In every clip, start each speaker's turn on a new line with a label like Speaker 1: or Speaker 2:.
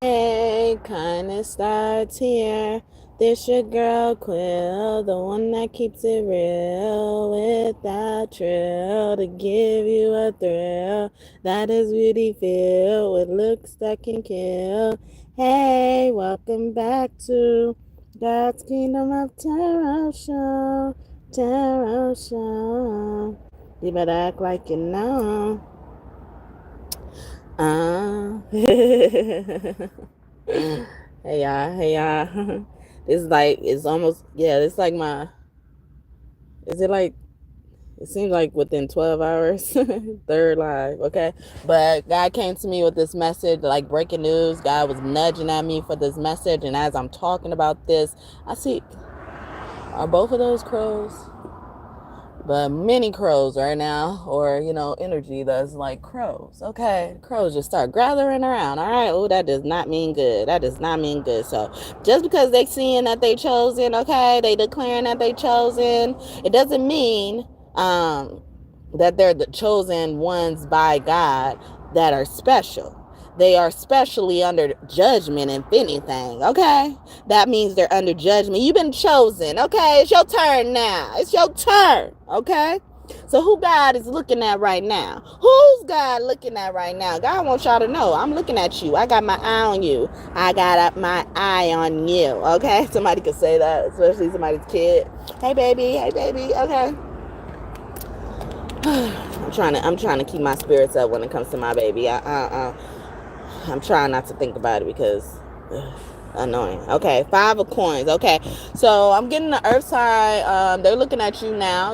Speaker 1: Hey, kindness starts here. This your girl Quill, the one that keeps it real without trill, to give you a thrill that is really filled with looks that can kill. Hey, welcome back to God's Kingdom of Tarot Show. Tarot Show. You better act like you know. Hey y'all, hey y'all. It's like, it's almost, yeah, it's like is it like, it seems like within 12 hours, third live, okay? But God came to me with this message, like breaking news. God was nudging at me for this message. And as I'm talking about this, I see, are both of those crows? But many crows right now, or energy that's like crows. Okay, crows just start gathering around. All right, oh, that does not mean good. That does not mean good. So just because they seeing that they chosen, okay, they declaring that they chosen, it doesn't mean that they're the chosen ones by God that are special. They are specially under judgment, if anything, okay? That means they're under judgment. You've been chosen, okay? It's your turn now. It's your turn, okay? So who God is looking at right now? Who's God looking at right now? God wants y'all to know, I'm looking at you. I got my eye on you. I got my eye on you, okay? Somebody could say that, especially somebody's kid. Hey, baby. Hey, baby. Okay. I'm trying to keep my spirits up when it comes to my baby. I'm trying not to think about it because annoying. Okay, 5 of coins. Okay, so I'm getting the earth side. They're looking at you now,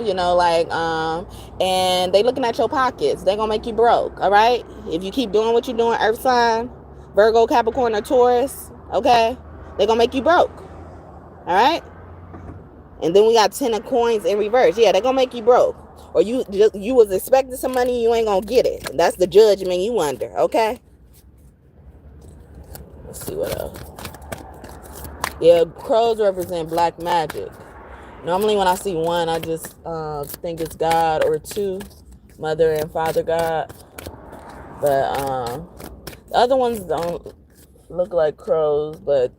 Speaker 1: and they looking at your pockets. They're gonna make you broke. All right, if you keep doing what you're doing, earth sign, Virgo, Capricorn, or Taurus. Okay, they're gonna make you broke. All right, and then we got 10 of coins in reverse. Yeah, they're gonna make you broke. Or you was expecting some money, you ain't gonna get it. That's the judgment you under. Okay. Let's see what else. Yeah, crows represent black magic. Normally when I see one, I just think it's God, or two, Mother and Father God. But the other ones don't look like crows, but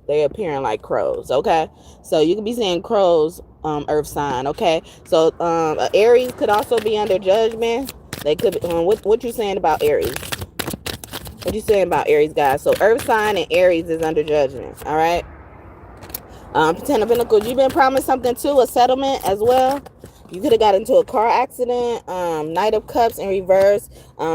Speaker 1: they appearing like crows, okay? So you could be seeing crows, earth sign, okay? So Aries could also be under judgment. They could be, what you saying about Aries? What you saying about Aries, guys? So earth sign and Aries is under judgment, all right? 10 of Pentacles, you've been promised something too, a settlement as well. You could have got into a car accident. Knight of Cups in reverse.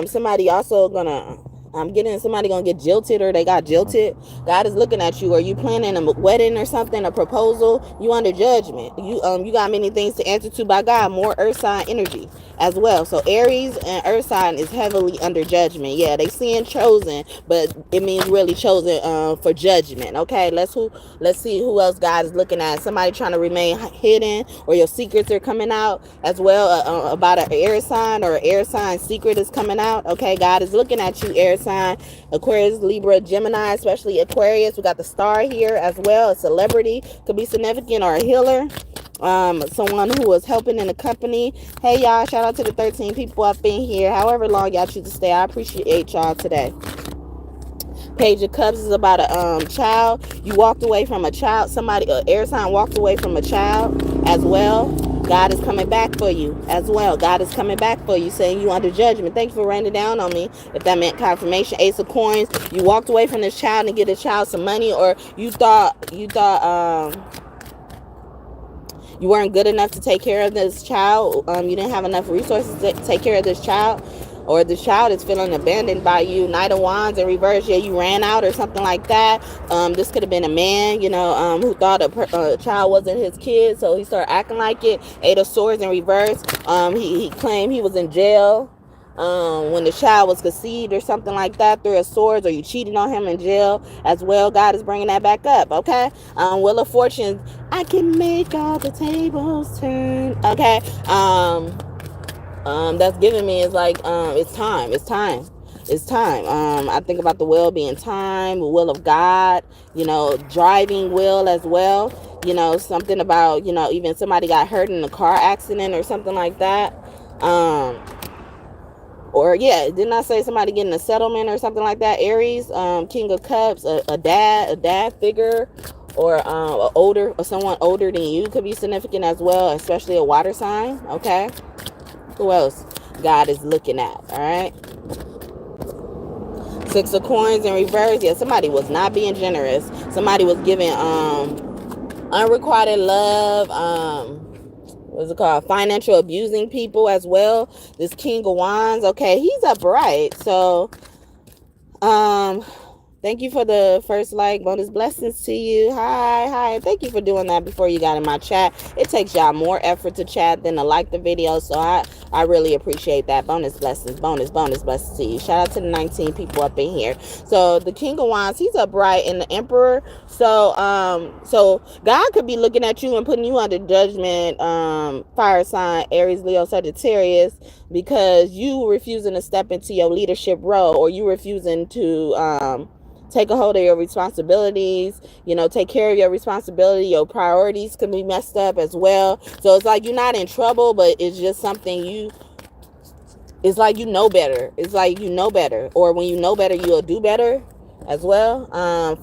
Speaker 1: Somebody also gonna, I'm getting somebody gonna get jilted, or they got jilted. God is looking at you. Are you planning a wedding or something, a proposal? You under judgment. You got many things to answer to by God. More earth sign energy as well. So Aries and earth sign is heavily under judgment. Yeah, they seeing chosen, but it means really chosen for judgment. Okay, let's see who else God is looking at. Somebody trying to remain hidden, or your secrets are coming out as well. About an air sign, or an air sign secret is coming out. Okay, God is looking at you, air sign, Aquarius, Libra, Gemini, especially Aquarius. We got the star here as well. A celebrity, could be significant, or a healer. Someone who was helping in the company. Hey y'all, shout out to the 13 people up in here. However long y'all choose to stay, I appreciate y'all today. Page of Cups is about a child. You walked away from a child. Somebody, air sign, walked away from a child as well. God is coming back for you as well. God is coming back for you, saying you under judgment. Thank you for writing down on me. If that meant confirmation. Ace of Coins. You walked away from this child and get a child some money, or you thought you weren't good enough to take care of this child. You didn't have enough resources to take care of this child, or the child is feeling abandoned by you. Knight of Wands in reverse. Yeah, you ran out or something like that. This could have been a man, who thought a child wasn't his kid, so he started acting like it. 8 of Swords in reverse. He claimed he was in jail when the child was conceived or something like that. 3 of Swords, or you cheated on him in jail as well. God is bringing that back up, okay? Wheel of Fortune, I can make all the tables turn, okay? That's giving me is like, it's time. I think about the will being time, the will of God, driving will as well. Something about, even somebody got hurt in a car accident or something like that. Or yeah, didn't I say somebody getting a settlement or something like that? Aries, King of Cups, a dad figure, or someone older than you could be significant as well, especially a water sign. Okay, who else God is looking at? All right, Six of Coins in reverse. Yeah, somebody was not being generous. Somebody was giving unrequited love, what's it called, financial abusing people as well. This King of Wands, okay, he's upright. So thank you for the first like. Bonus blessings to you. Hi. Thank you for doing that before you got in my chat. It takes y'all more effort to chat than to like the video, so I really appreciate that. Bonus blessings to you. Shout out to the 19 people up in here. So the King of Wands, he's upright, and the Emperor. So God could be looking at you and putting you under judgment, fire sign, Aries, Leo, Sagittarius, because you refusing to step into your leadership role, or you refusing to take a hold of your responsibilities, take care of your responsibility. Your priorities can be messed up as well. So it's like you're not in trouble, but it's just something it's like you know better. It's like you know better. Or when you know better, you'll do better as well.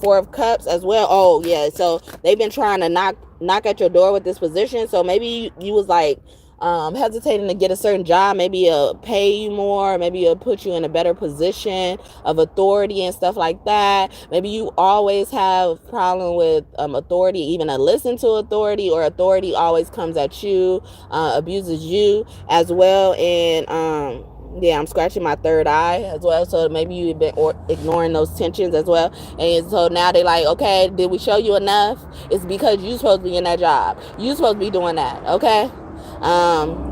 Speaker 1: Four of Cups as well. Oh, yeah. So they've been trying to knock at your door with this position. So maybe you was like, hesitating to get a certain job. Maybe it'll pay you more. Maybe it'll put you in a better position of authority and stuff like that. Maybe you always have problem with authority, even to listen to authority, or authority always comes at you, abuses you as well. And yeah, I'm scratching my third eye as well. So maybe you've been ignoring those tensions as well. And so now they like, okay, did we show you enough? It's because you're supposed to be in that job. You're supposed to be doing that. Okay.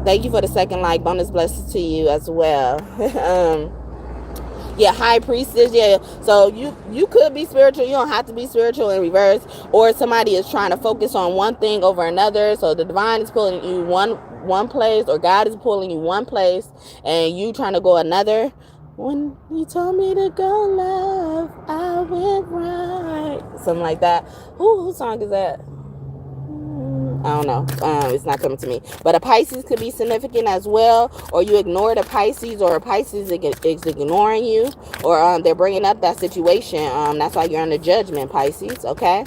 Speaker 1: Thank you for the second like. Bonus blessings to you as well. Yeah, High Priestess. Yeah, so you could be spiritual. You don't have to be spiritual in reverse. Or somebody is trying to focus on one thing over another. So the divine is pulling you one place, or God is pulling you one place, and you trying to go another. When you told me to go, love, I went right. Something like that. Whose song is that? I don't know. It's not coming to me. But a Pisces could be significant as well. Or you ignore the Pisces, or a Pisces is ignoring you. Or they're bringing up that situation. That's why you're under judgment, Pisces. Okay.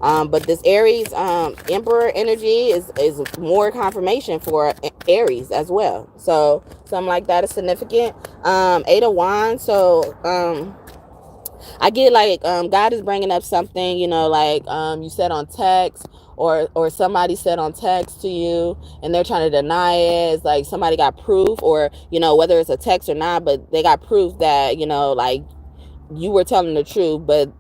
Speaker 1: But this Aries Emperor energy is more confirmation for Aries as well. So something like that is significant. Eight of Wands. So I get like God is bringing up something, like you said on text, or somebody said on text to you, and they're trying to deny it. It's like somebody got proof, or whether it's a text or not, but they got proof that like you were telling the truth, but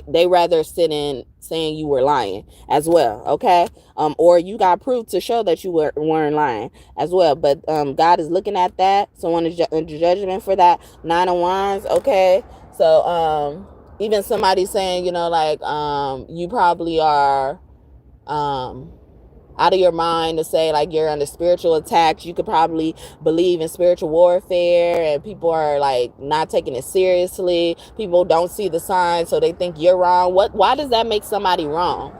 Speaker 1: they rather sit in saying you were lying as well. Okay. Or you got proof to show that you weren't lying as well. But God is looking at that. Someone is under judgment for that. Nine of Wands. Okay. So even somebody saying, like you probably are out of your mind to say like you're under spiritual attacks. You could probably believe in spiritual warfare, and people are like not taking it seriously. People don't see the signs, so they think you're wrong. Why does that make somebody wrong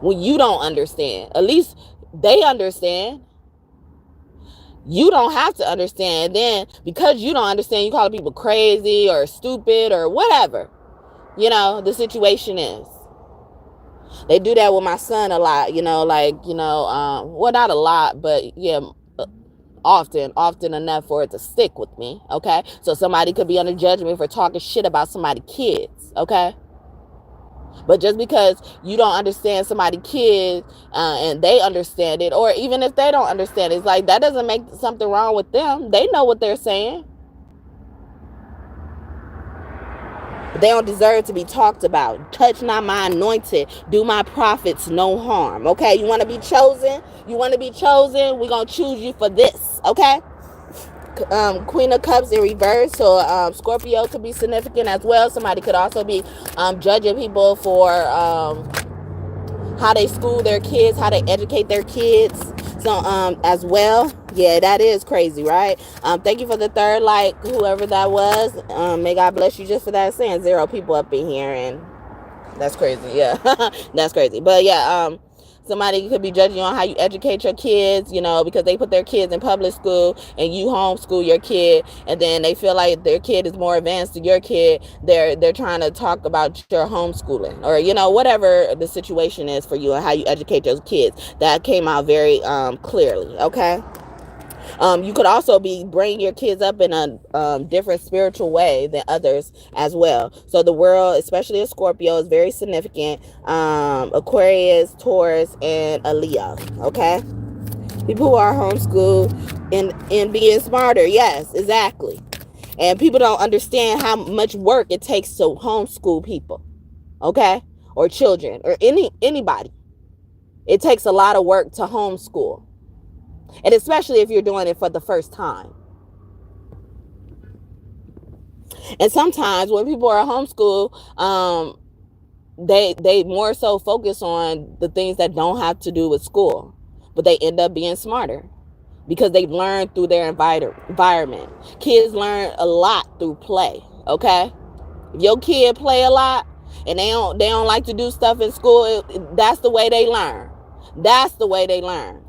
Speaker 1: when you don't understand? At least they understand. You don't have to understand. Then because you don't understand, you call people crazy or stupid or whatever the situation is. They do that with my son a lot, well, not a lot, but yeah, often enough for it to stick with me. Okay. So somebody could be under judgment for talking shit about somebody's kids. Okay. But just because you don't understand somebody's kids, and they understand it, or even if they don't understand it, it's like that doesn't make something wrong with them. They know what they're saying. They don't deserve to be talked about. Touch not my anointed. Do my prophets no harm. Okay? You want to be chosen? We're going to choose you for this. Okay? Queen of Cups in reverse. So Scorpio could be significant as well. Somebody could also be judging people for how they school their kids, how they educate their kids. So as well. Yeah, that is crazy, right? Thank you for the third like, whoever that was. May God bless you just for that. Saying 0 people up in here, and that's crazy. Yeah. That's crazy. But yeah, Somebody could be judging you on how you educate your kids, because they put their kids in public school and you homeschool your kid, and then they feel like their kid is more advanced than your kid. They're trying to talk about your homeschooling, or whatever the situation is for you and how you educate your kids. That came out very clearly. Okay. You could also be bringing your kids up in a different spiritual way than others as well. So the world, especially a Scorpio, is very significant. Aquarius, Taurus, and a Leo. Okay, people who are homeschooled and being smarter. Yes, exactly. And people don't understand how much work it takes to homeschool people. Okay, or children, or anybody. It takes a lot of work to homeschool. And especially if you're doing it for the first time. And sometimes when people are homeschooled, they more so focus on the things that don't have to do with school, but they end up being smarter because they've learned through their environment. Kids learn a lot through play. Okay, if your kid play a lot and they don't like to do stuff in school, that's the way they learn. That's the way they learn.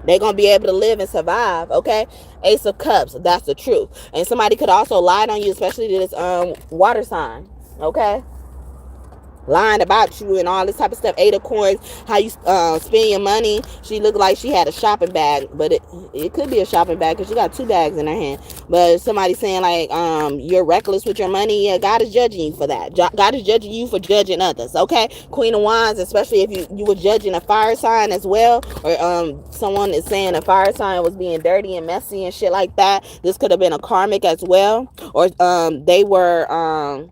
Speaker 1: They're going to be able to live and survive, okay? Ace of Cups, that's the truth. And somebody could also lie on you, especially this water sign, okay? Lying about you and all this type of stuff. Eight of Coins, how you spend your money. She looked like she had a shopping bag, but it could be a shopping bag because she got 2 bags in her hand. But somebody saying like you're reckless with your money. Yeah, God is judging you for that. God is judging you for judging others, okay? Queen of Wands, especially if you were judging a fire sign as well, or someone is saying a fire sign was being dirty and messy and shit like that. This could have been a karmic as well, or they were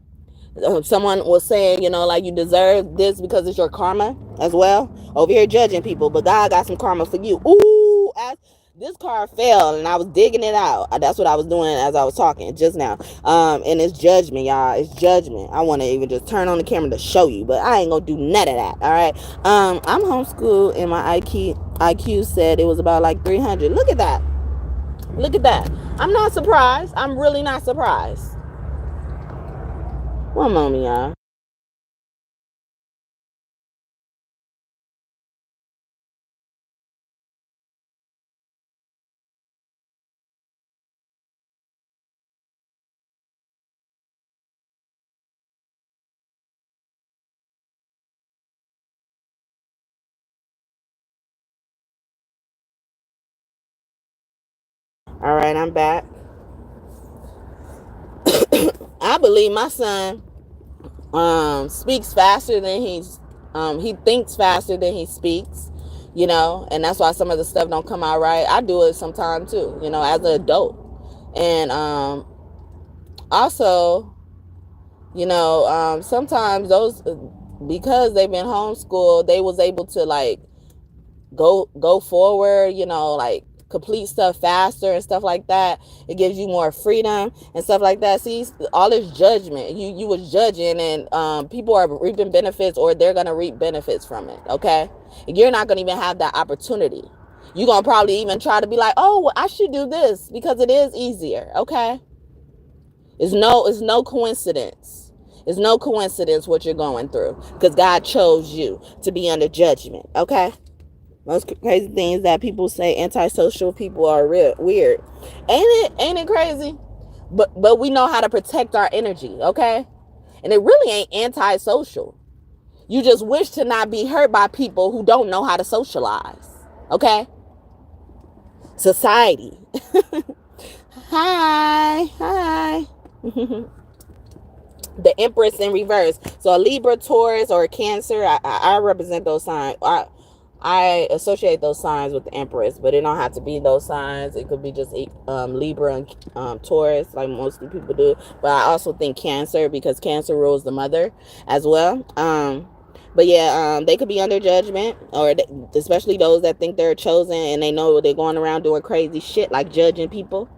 Speaker 1: someone was saying, like you deserve this because it's your karma as well. Over here judging people, but God got some karma for you. Ooh, this card fell and I was digging it out. That's what I was doing as I was talking just now. And it's judgment, y'all. It's judgment. I want to even just turn on the camera to show you, but I ain't gonna do none of that. All right. I'm homeschooled and my IQ said it was about like 300. Look at that. Look at that. I'm not surprised. I'm really not surprised. One moment, y'all. All right, I'm back. I believe my son speaks faster than he thinks faster than he speaks, and that's why some of the stuff don't come out right. I do it sometimes too, as an adult. And also, sometimes those, because they've been homeschooled, they was able to like go forward, like complete stuff faster and stuff like that. It gives you more freedom and stuff like that. See, all this judgment, you was judging, and people are reaping benefits, or they're gonna reap benefits from it. Okay, you're not gonna even have that opportunity. You're gonna probably even try to be like, oh, well, I should do this because it is easier. Okay, it's no coincidence. It's no coincidence what you're going through, because God chose you to be under judgment. Okay. Most crazy things that people say antisocial people are weird. Ain't it crazy? But we know how to protect our energy, okay? And it really ain't antisocial. You just wish to not be hurt by people who don't know how to socialize, okay? Society. Hi. The Empress in reverse. So a Libra, Taurus, or a Cancer, I represent those signs. I associate those signs with the Empress, but it don't have to be those signs. It could be just Libra and Taurus, like most people do. But I also think Cancer, because Cancer rules the mother as well. But yeah, they could be under judgment, or especially those that think they're chosen and they know they're going around doing crazy shit like judging people.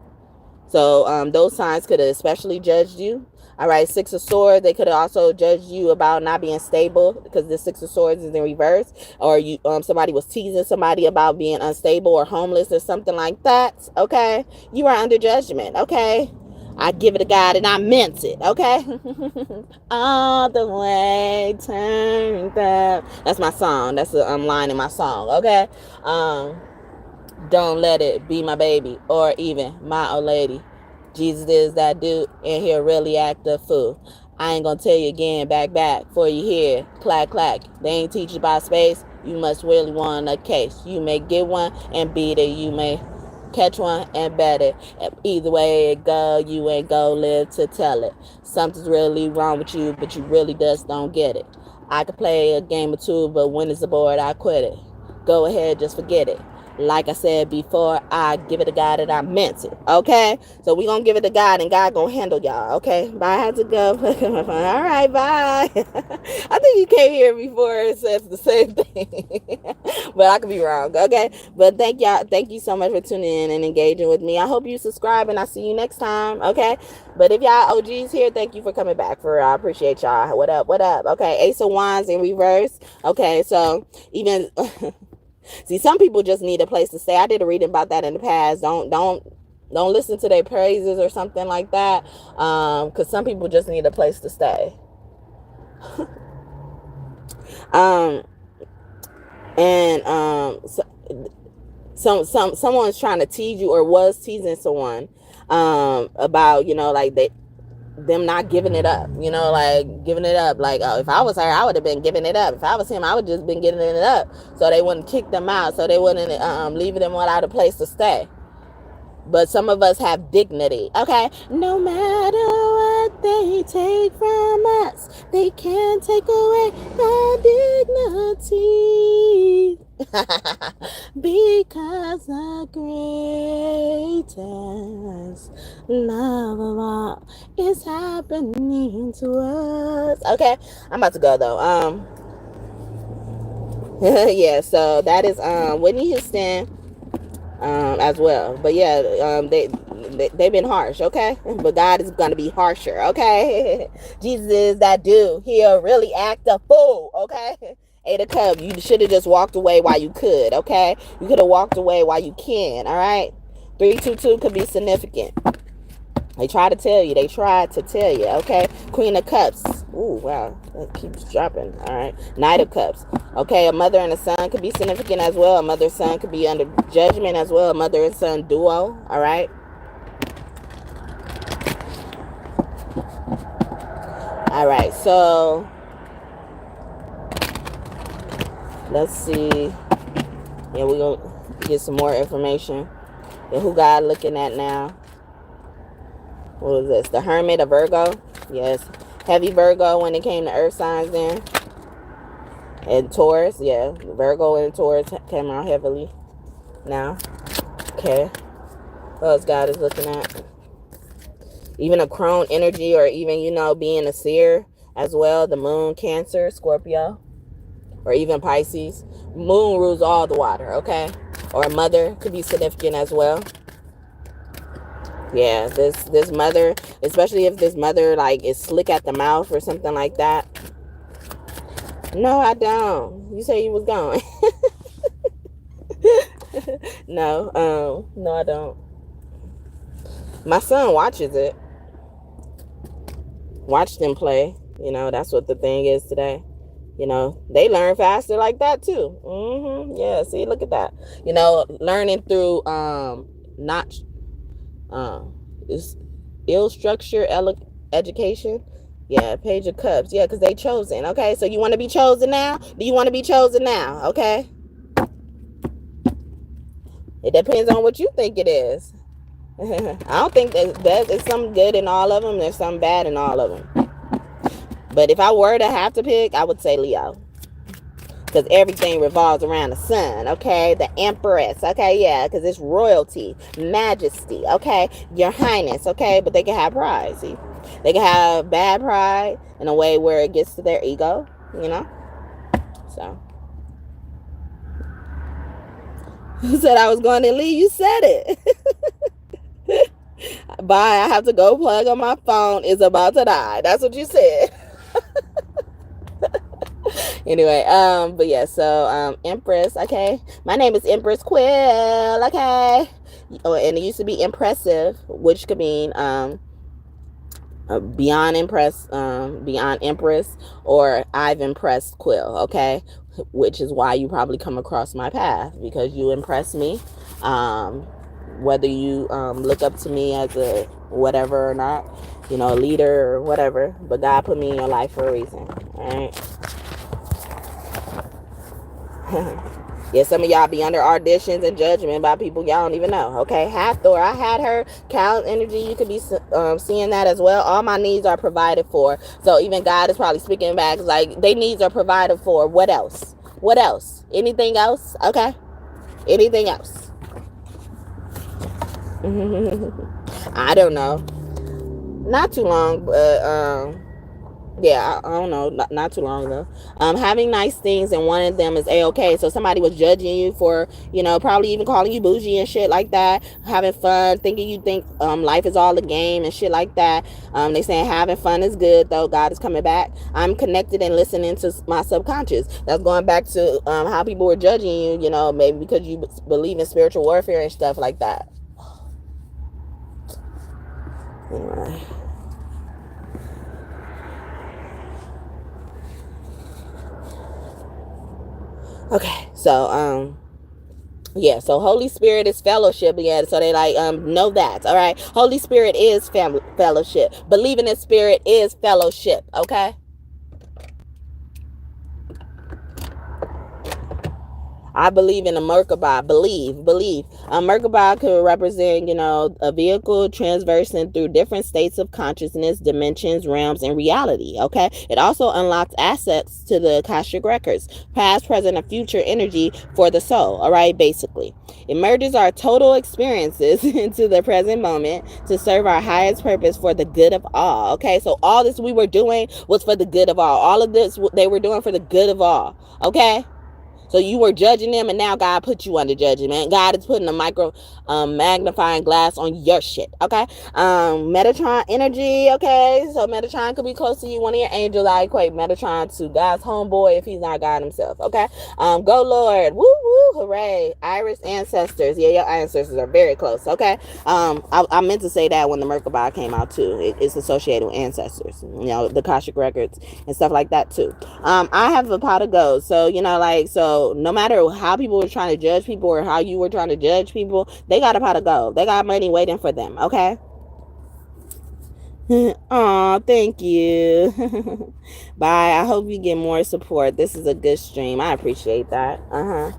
Speaker 1: So those signs could have especially judged you. All right, Six of Swords, they could have also judged you about not being stable, because the Six of Swords is in reverse, or you somebody was teasing somebody about being unstable or homeless or something like that. Okay, you are under judgment. Okay, I give it to God and I meant it, okay? All the way turned up. That's my song. That's the line in my song, okay? Don't let it be my baby or even my old lady. Jesus is that dude and he'll really act a fool. I ain't gonna tell you again, back, for you hear, clack, clack. They ain't teach you about space. You must really want a case. You may get one and beat it. You may catch one and bet it. Either way it go, you ain't go live to tell it. Something's really wrong with you, but you really just don't get it. I could play a game or two, but when it's aboard, I quit it. Go ahead, just forget it. Like I said before, I give it to God and I meant it, okay? So we gonna give it to God and God gonna handle y'all, okay? Bye, I have to go. All right, bye. I think you came here before and says the same thing. But I could be wrong, okay? But thank y'all. Thank you so much for tuning in and engaging with me. I hope you subscribe and I'll see you next time, okay? But if y'all OGs here, thank you for coming back. I appreciate y'all. What up? Okay, Ace of Wands in reverse. Okay, so even... See, some people just need a place to stay. I did a reading about that in the past. Don't listen to their praises or something like that. Because some people just need a place to stay. Someone's trying to tease you or was teasing someone about, like them not giving it up, like giving it up. Like, oh, if I was her, I would have been giving it up. If I was him, I would just been giving it up. So they wouldn't kick them out. So they wouldn't leave them without a place to stay. But some of us have dignity, okay? No matter what they take from us, they can't take away the dignity. Because the greatest love of all is happening to us. Okay, I'm about to go though. Yeah, so that is Whitney Houston as well. But yeah, they've been harsh, okay? But God is gonna be harsher, okay? Jesus is that dude. He'll really act a fool, okay? Eight of Cups, you should have just walked away while you could, okay? You could have walked away while you can, all right? 322 could be significant. They tried to tell you, okay? Queen of Cups. Ooh, wow, that keeps dropping, all right? Knight of Cups. Okay, a mother and a son could be significant as well. A mother and son could be under judgment as well. A mother and son duo, all right? All right, so let's see. Yeah, we're going to get some more information. And who God looking at now? What was this? The Hermit of Virgo? Yes. Heavy Virgo when it came to earth signs then. And Taurus, yeah. Virgo and Taurus came out heavily now. Okay. What else God is looking at? Even a crone energy, or even, being a seer as well. The moon, Cancer, Scorpio, or even Pisces. Moon rules all the water, okay? Or a mother could be significant as well. Yeah, this mother, especially if this mother like is slick at the mouth or something like that. No, I don't. You say you was going. No, I don't. My son watches it. Watch them play. That's what the thing is today. They learn faster like that too. Yeah, see, look at that. Learning through is ill-structured education. Yeah, Page of Cups. Yeah, because they chosen. Okay, so you want to be chosen now? Do you want to be chosen now? Okay. It depends on what you think it is. I don't think there's some good in all of them. There's some bad in all of them. But if I were to have to pick, I would say Leo. Because everything revolves around the sun, okay? The Empress, okay? Yeah, because it's royalty, majesty, okay? Your Highness, okay? But they can have pride, see? They can have bad pride in a way where it gets to their ego, So. Who said I was going to leave? You said it. Bye, I have to go plug on my phone. It's about to die. That's what you said. Anyway, but yeah, so Empress, okay. My name is Empress Quill, okay. Oh, and it used to be impressive, which could mean Beyond impressed, beyond Empress, or I've impressed Quill, okay? Which is why you probably come across my path, because you impress me. Whether you look up to me as a whatever or not, you know, a leader or whatever, but God put me in your life for a reason, all right? Yeah, some of y'all be under auditions and judgment by people y'all don't even know. Okay, Hathor, I had her. Cal energy, you could be seeing that as well. All my needs are provided for. So even God is probably speaking back like they needs are provided for. What else? What else? Anything else? Okay, anything else? I don't know. Not too long, but yeah, I don't know, not too long ago. Having nice things and one of them is a-okay. So somebody was judging you for, you know, probably even calling you bougie and shit like that. Having fun, thinking you think life is all a game and shit like that. They saying having fun is good, though. God is coming back. I'm connected and listening to my subconscious. That's going back to how people were judging you, you know, maybe because you believe in spiritual warfare and stuff like that. Anyway. Okay, so yeah, so Holy Spirit is fellowship. Yeah, so they like know that. All right, Holy Spirit is fellowship. Believing in Spirit is fellowship. Okay. I believe in a Merkabah. Believe. A Merkabah could represent, you know, a vehicle transversing through different states of consciousness, dimensions, realms, and reality. Okay. It also unlocks assets to the Akashic records, past, present, and future energy for the soul. All right. Basically, it merges our total experiences into the present moment to serve our highest purpose for the good of all. Okay. So all this we were doing was for the good of all. All of this they were doing for the good of all. Okay. So you were judging them, and now God put you under judgment. God is putting a magnifying glass on your shit, okay? Metatron energy, okay? So Metatron could be close to you. One of your angels, I equate Metatron to God's homeboy if he's not God himself, okay? Go Lord, woo woo, hooray. Iris ancestors, yeah, your ancestors are very close, okay? I meant to say that when the Merkabah came out too. It's associated with ancestors, you know, the Akashic records and stuff like that too. I have a pot of gold, so you know, like, so no matter how people were trying to judge people or how you were trying to judge people, they got a pot of gold. They got money waiting for them, okay? Aw, thank you. Bye. I hope you get more support. This is a good stream. I appreciate that. I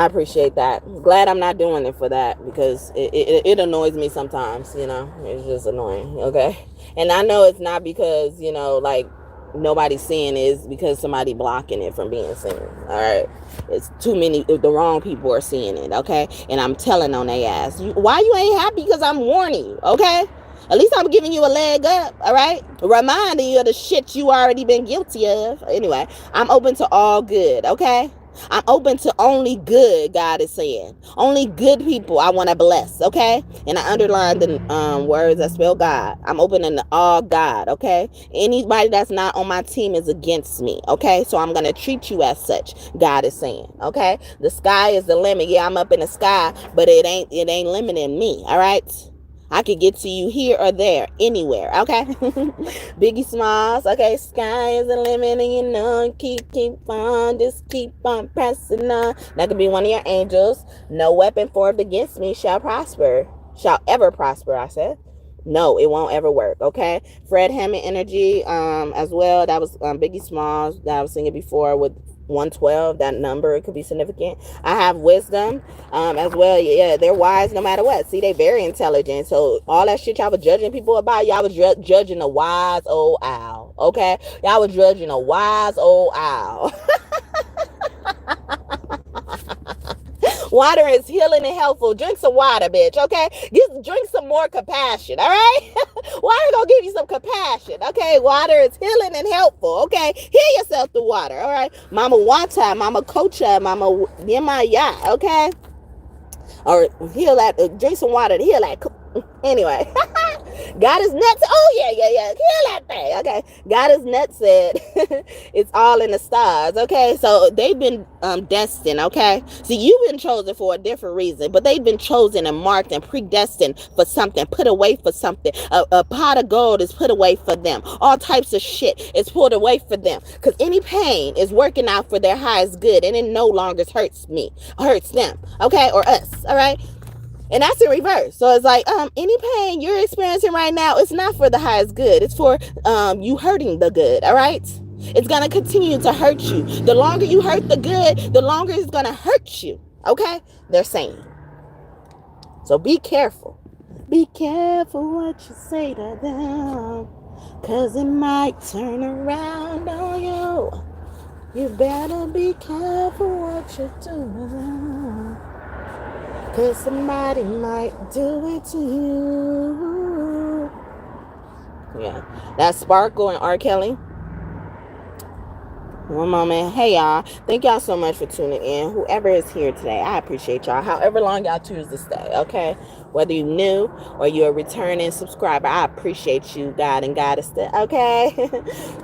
Speaker 1: appreciate that. Glad I'm not doing it for that, because it annoys me sometimes, you know. It's just annoying, okay? And I know it's not because, you know, like, nobody's seeing is because somebody blocking it from being seen. All right, it's too many. The wrong people are seeing it. Okay, and I'm telling on their ass. Why you ain't happy? Because I'm warning you. Okay, at least I'm giving you a leg up. All right, reminding you of the shit you already been guilty of. Anyway, I'm open to all good. Okay. I'm open to only good, God is saying. Only good people I want to bless, okay? And I underline the words that spell God. I'm open to all God, okay? Anybody that's not on my team is against me, okay? So I'm going to treat you as such, God is saying, okay? The sky is the limit. Yeah, I'm up in the sky, but it ain't limiting me, all right? I could get to you here or there, anywhere, okay? Biggie Smalls, okay? Sky is the limit, and you know, keep on, just keep on pressing on. That could be one of your angels. No weapon formed against me shall ever prosper, I said. No, it won't ever work, okay? Fred Hammond energy, as well. That was Biggie Smalls that I was singing before with 112. That number, it could be significant. I have wisdom, as well. Yeah, they're wise no matter what. See, they very intelligent. So all that shit y'all was judging people about, y'all was judging a wise old owl, okay? Y'all was judging a wise old owl. Water is healing and helpful. Drink some water, bitch, okay? Drink some more compassion, all right? Water gonna give you some compassion, okay? Water is healing and helpful, okay? Heal yourself through water, all right? Mama Wanta, Mama Kocha, Mama Yemaya, okay? Or heal that, drink some water to heal that. Anyway, God is nuts. Oh, yeah. Kill that thing. Okay. God is nuts said it's all in the stars. Okay. So they've been destined. Okay. See, you've been chosen for a different reason, but they've been chosen and marked and predestined for something, put away for something. A pot of gold is put away for them. All types of shit is put away for them. Because any pain is working out for their highest good, and it no longer hurts them. Okay. Or us. All right. And that's in reverse. So it's like, any pain you're experiencing right now, it's not for the highest good. It's for you hurting the good, all right? It's going to continue to hurt you. The longer you hurt the good, the longer it's going to hurt you, okay? They're saying. So be careful. Be careful what you say to them, because it might turn around on you. You better be careful what you do to them, because somebody might do it to you. Yeah. That's Sparkle and R. Kelly. One moment. Hey, y'all. Thank y'all so much for tuning in. Whoever is here today, I appreciate y'all. However long y'all choose to stay, okay? Whether you're new or you're a returning subscriber, I appreciate you, God and Goddess, okay?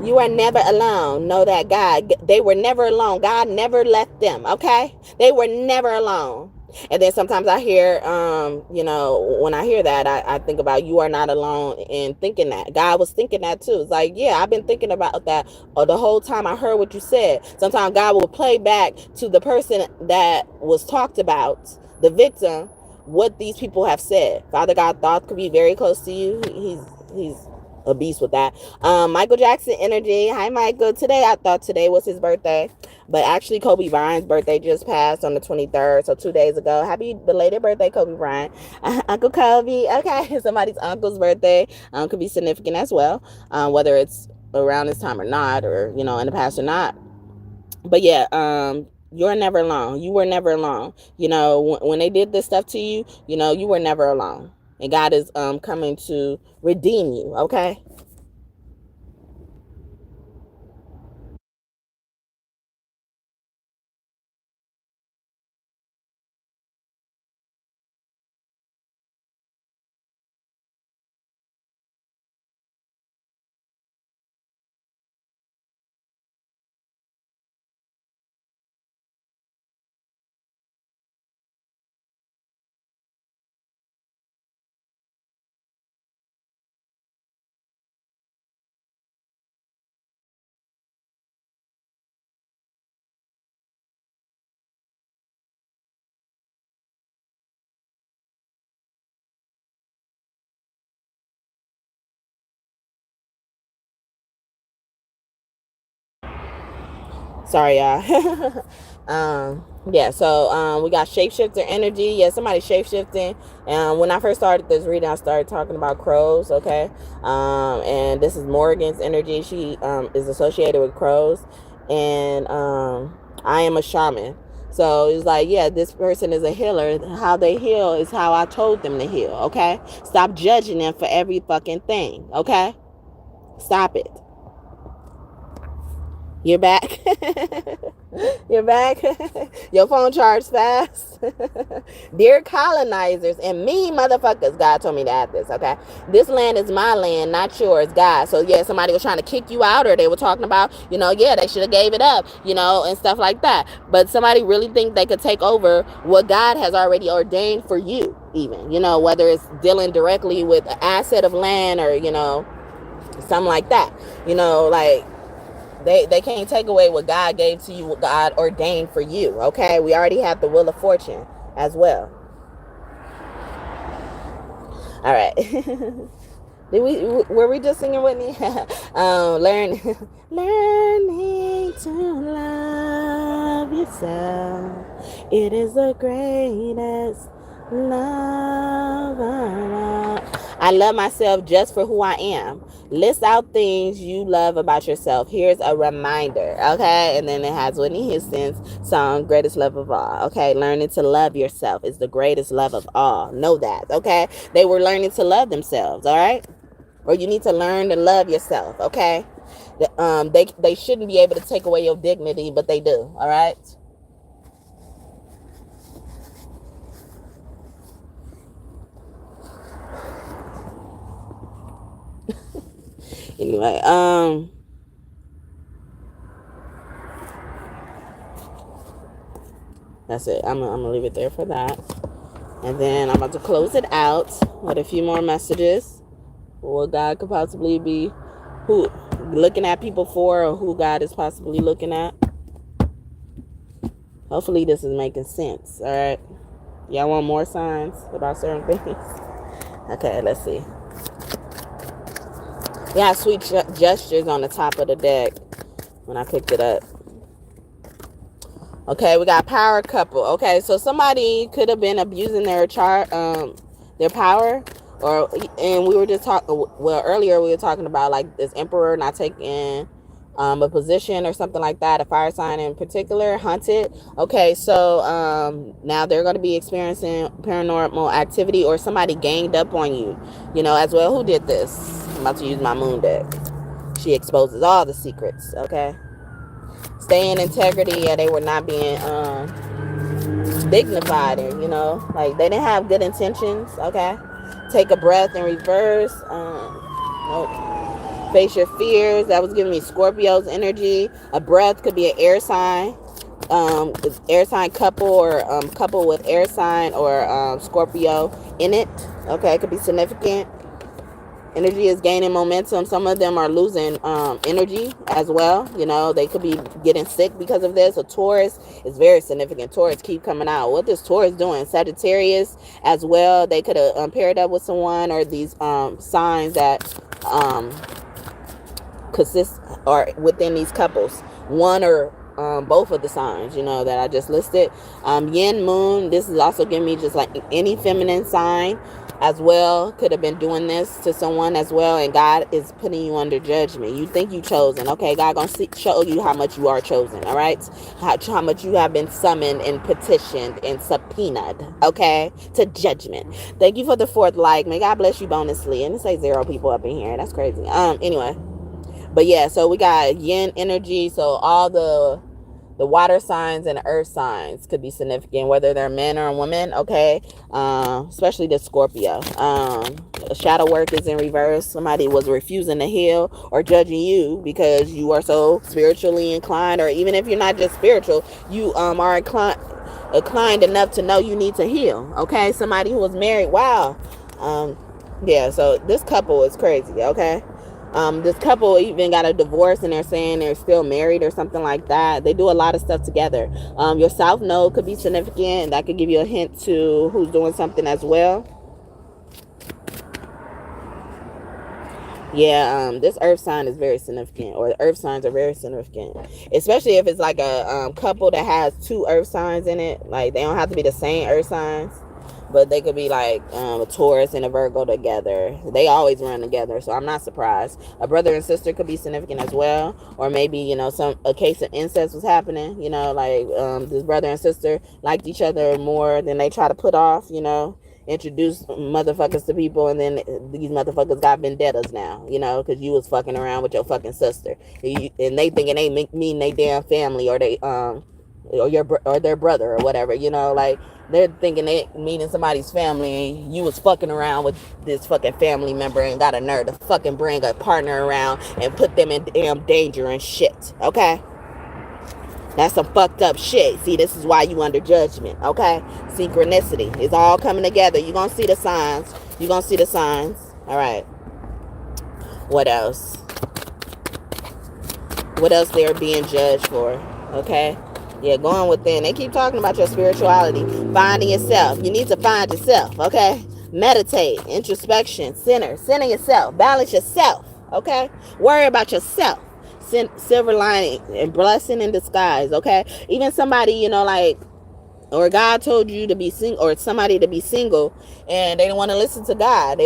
Speaker 1: You are never alone. Know that, God. They were never alone. God never left them, okay? They were never alone. And then sometimes I hear, when I hear that, I think about you are not alone in thinking that. God was thinking that too. It's like, yeah, I've been thinking about that the whole time I heard what you said. Sometimes God will play back to the person that was talked about, the victim, what these people have said. Father God, thoughts could be very close to you. He's a beast with that. Michael Jackson energy. Hi, Michael. I thought today was his birthday, but actually Kobe Bryant's birthday just passed on the 23rd, so 2 days ago. Happy belated birthday, Kobe Bryant. Uncle Kobe. Okay, somebody's uncle's birthday could be significant as well, whether it's around this time or not, or in the past or not. But yeah, you're never alone. You were never alone. When they did this stuff to you, you were never alone. And God is coming to redeem you, okay? Sorry, y'all. Yeah, so we got shapeshifter energy. Yeah, somebody shapeshifting. When I first started this reading, I started talking about crows, okay? And this is Morgan's energy. She is associated with crows. And I am a shaman. So it's like, yeah, this person is a healer. How they heal is how I told them to heal, okay? Stop judging them for every fucking thing, okay? Stop it. You're back. You're back. Your phone charged fast. Dear colonizers and me motherfuckers, God told me to add this, okay? This land is my land, not yours, God. So yeah, somebody was trying to kick you out, or they were talking about, yeah, they should have gave it up, and stuff like that. But somebody really think they could take over what God has already ordained for you, even, whether it's dealing directly with an asset of land or, something like that. Like, they can't take away what God gave to you, what God ordained for you, okay? We already have the Wheel of Fortune as well. All right. Were we just singing Whitney? Learning to love yourself. It is the greatest love. I love myself just for who I am. List out things you love about yourself. Here's a reminder, okay? And then it has Whitney Houston's song, Greatest Love of All, okay? Learning to love yourself is the greatest love of all. Know that, okay? They were learning to love themselves, all right? Or you need to learn to love yourself, okay? They shouldn't be able to take away your dignity, but they do, all right? Anyway, that's it. I'm gonna leave it there for that. And then I'm about to close it out with a few more messages. What God could possibly be who looking at people for, or who God is possibly looking at. Hopefully this is making sense. All right. Y'all want more signs about certain things? Okay, let's see. Yeah, sweet gestures on the top of the deck when I picked it up. Okay, we got power couple. Okay, so somebody could have been abusing their their power, and we were just talking. Well, earlier we were talking about like this emperor not taking a position or something like that. A fire sign in particular, hunted. Okay, so now they're going to be experiencing paranormal activity, or somebody ganged up on you, as well. Who did this? I'm about to use my moon deck. She exposes all the secrets. Okay. Stay in integrity. Yeah, they were not being dignified, and like they didn't have good intentions. Okay. Take a breath in reverse. Nope. Face your fears. That was giving me Scorpio's energy. A breath could be an air sign. Air sign couple, or couple with air sign or Scorpio in it. Okay, it could be significant. Energy is gaining momentum. Some of them are losing energy as well. They could be getting sick because of this. A Taurus is very significant. Taurus keep coming out. What is Taurus doing? Sagittarius as well. They could have paired up with someone, or these signs that consist or within these couples. One or both of the signs, that I just listed. Yin moon, this is also giving me just like any feminine sign as well. Could have been doing this to someone as well, and God is putting you under judgment. You think you chosen. Okay, God gonna show you how much you are chosen. All right, how much you have been summoned and petitioned and subpoenaed, okay, to judgment. Thank you for the 4th like. May God bless you bonusly. And it say 0 people up in here. That's crazy. Anyway, but yeah, so we got yin energy. So all the water signs and earth signs could be significant, whether they're men or women. Okay, especially the Scorpio. Shadow work is in reverse. Somebody was refusing to heal or judging you because you are so spiritually inclined, or even if you're not just spiritual, you are inclined enough to know you need to heal. Okay, somebody who was married. Wow. Yeah, so this couple is crazy. Okay. This couple even got a divorce, and they're saying they're still married or something like that. They do a lot of stuff together. Your South Node could be significant. That could give you a hint to who's doing something as well. Yeah, this earth sign is very significant, or the earth signs are very significant, especially if it's like a couple that has 2 earth signs in it. Like, they don't have to be the same earth signs, but they could be like a Taurus and a Virgo together. They always run together, so I'm not surprised. A brother and sister could be significant as well, or maybe a case of incest was happening. Like this brother and sister liked each other more than they try to put off. Introduce motherfuckers to people, and then these motherfuckers got vendettas now. Because you was fucking around with your fucking sister, and they thinking they mean they damn family, or they or their brother or whatever. Like, they're thinking they meeting somebody's family, and you was fucking around with this fucking family member and got a nerve to fucking bring a partner around and put them in damn danger and shit. Okay, that's some fucked up shit. See, this is why you under judgment. Okay, synchronicity is all coming together. You gonna see the signs. All right, what else they're being judged for? Okay. Yeah, going within. They keep talking about your spirituality, finding yourself. You need to find yourself, okay? Meditate, introspection, center yourself, balance yourself, okay? Worry about yourself. Silver lining and blessing in disguise, okay? Even somebody, like, or God told you to be single, or somebody to be single, and they didn't want to listen to God.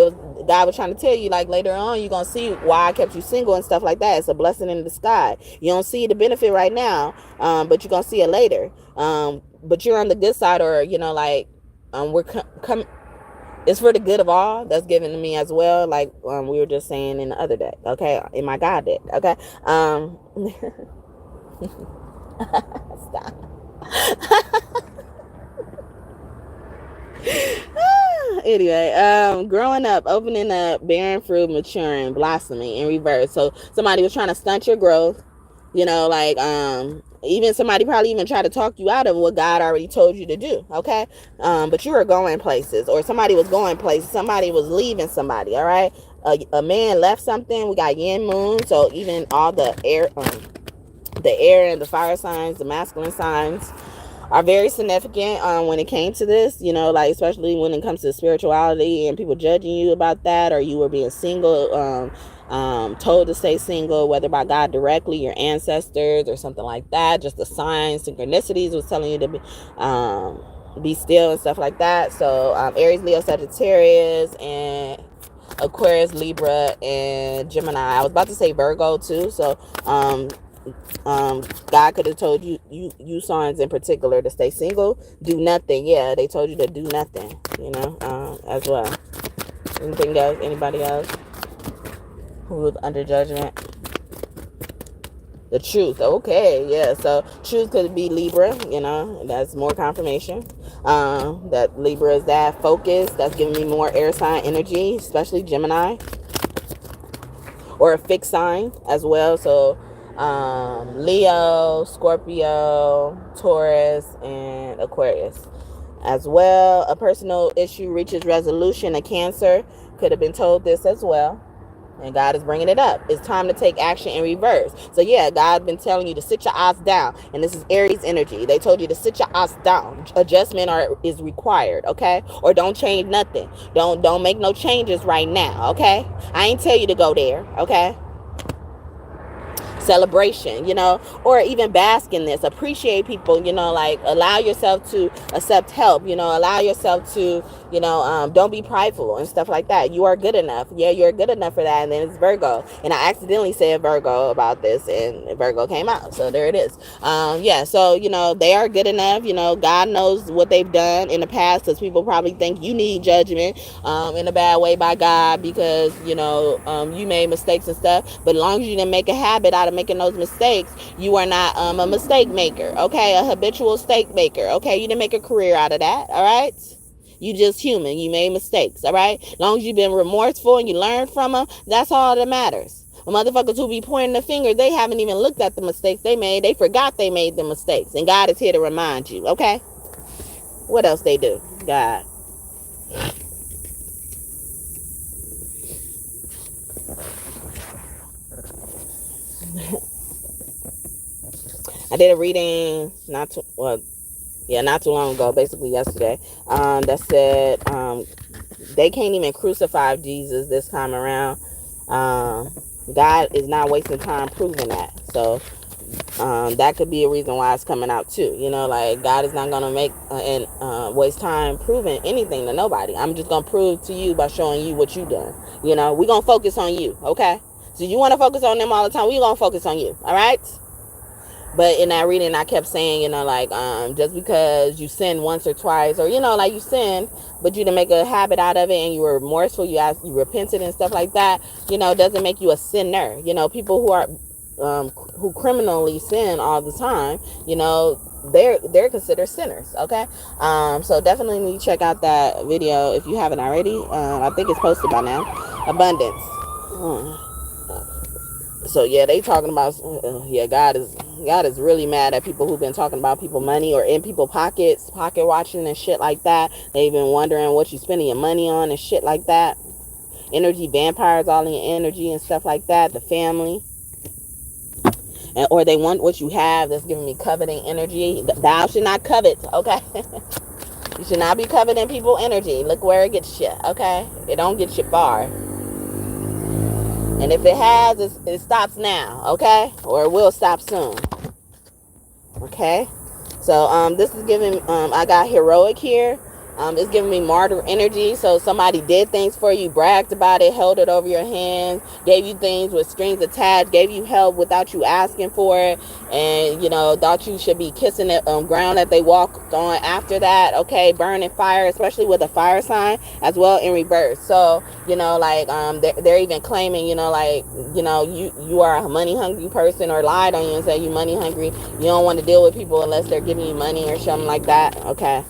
Speaker 1: God was trying to tell you, like, later on you're gonna see why I kept you single and stuff like that. It's a blessing in disguise. You don't see the benefit right now, but you're gonna see it later. But you're on the good side, or we're coming. It's for the good of all. That's given to me as well, like we were just saying in the other deck. Okay, in my God deck. Okay. Stop. Anyway, growing up, opening up, bearing fruit, maturing, blossoming in reverse. So somebody was trying to stunt your growth, you know, like even somebody probably even tried to talk you out of what God already told you to do, okay? But you were going places, or somebody was going places, somebody was leaving somebody, all right? A man left something. We got yin moon, so even all the air and the fire signs, the masculine signs are very significant when it came to this, you know, like especially when it comes to spirituality and people judging you about that, or you were being single, told to stay single, whether by God directly, your ancestors, or something like that. Just the signs, synchronicities was telling you to be still and stuff like that. So Aries, Leo, Sagittarius, and Aquarius, Libra, and Gemini. I was about to say Virgo too. So God could have told you signs in particular to stay single, do nothing. Yeah, they told you to do nothing, you know, as well. Anything else? Anybody else who was under judgment? The truth. Okay, yeah. So truth could be Libra, you know, that's more confirmation. That Libra is that focus. That's giving me more air sign energy, especially Gemini. Or a fixed sign as well. So Leo, Scorpio, Taurus, and Aquarius as well. A personal issue reaches resolution. A Cancer could have been told this as well, and God is bringing it up. It's time to take action in reverse. So yeah, God's been telling you to sit your ass down, and this is Aries energy. They told you to sit your ass down. Adjustment is required, okay? Or don't change nothing. Don't make no changes right now, okay? I ain't tell you to go there, okay? Celebration, you know, or even bask in this. Appreciate people, you know, like allow yourself to accept help, you know, allow yourself to, you know, don't be prideful and stuff like that. You are good enough. Yeah, you're good enough for that. And then it's Virgo, and I accidentally said Virgo about this, and Virgo came out, so there it is. Yeah, so you know, they are good enough. You know, God knows what they've done in the past, because people probably think you need judgment in a bad way by God, because you know, you made mistakes and stuff. But as long as you didn't make a habit out of making those mistakes, you are not a mistake maker, okay? A habitual mistake maker, okay? You didn't make a career out of that, all right? You just human. You made mistakes, all right? As long as you've been remorseful and you learned from them, that's all that matters. Motherfuckers who be pointing the finger, they haven't even looked at the mistakes they made. They forgot they made the mistakes, and God is here to remind you, okay? What else they do? God. I did a reading not too long ago, basically yesterday, that said they can't even crucify Jesus this time around. God is not wasting time proving that. So that could be a reason why it's coming out too. You know, like God is not going to make waste time proving anything to nobody. I'm just going to prove to you by showing you what you done. You know, we're going to focus on you, okay? So you want to focus on them all the time, we're going to focus on you, all right? But in that reading, I kept saying, you know, like, just because you sin once or twice, or, you know, like you sinned, but you didn't make a habit out of it, and you were remorseful, you repented and stuff like that, you know, doesn't make you a sinner. You know, people who are, who criminally sin all the time, you know, they're considered sinners, okay? So definitely need to check out that video if you haven't already. I think it's posted by now. Abundance. So yeah, they talking about God is really mad at people who've been talking about people money, or in people pockets, pocket watching and shit like that. They've been wondering what you spending your money on and shit like that. Energy vampires, all in your energy and stuff like that. The family, or they want what you have. That's giving me coveting energy. Thou should not covet, okay? You should not be coveting people energy. Look where it gets you, okay? It don't get you far. And if it has, it stops now, okay? Or it will stop soon, okay? So this is giving, I got heroic here. It's giving me martyr energy. So somebody did things for you, bragged about it, held it over your hands, gave you things with strings attached, gave you help without you asking for it, and, you know, thought you should be kissing the ground that they walked on after that, okay? Burning fire, especially with a fire sign as well in reverse. So, you know, like, they're even claiming, you know, like, you know, you are a money hungry person, or lied on you and say you money hungry. You don't want to deal with people unless they're giving you money or something like that, okay?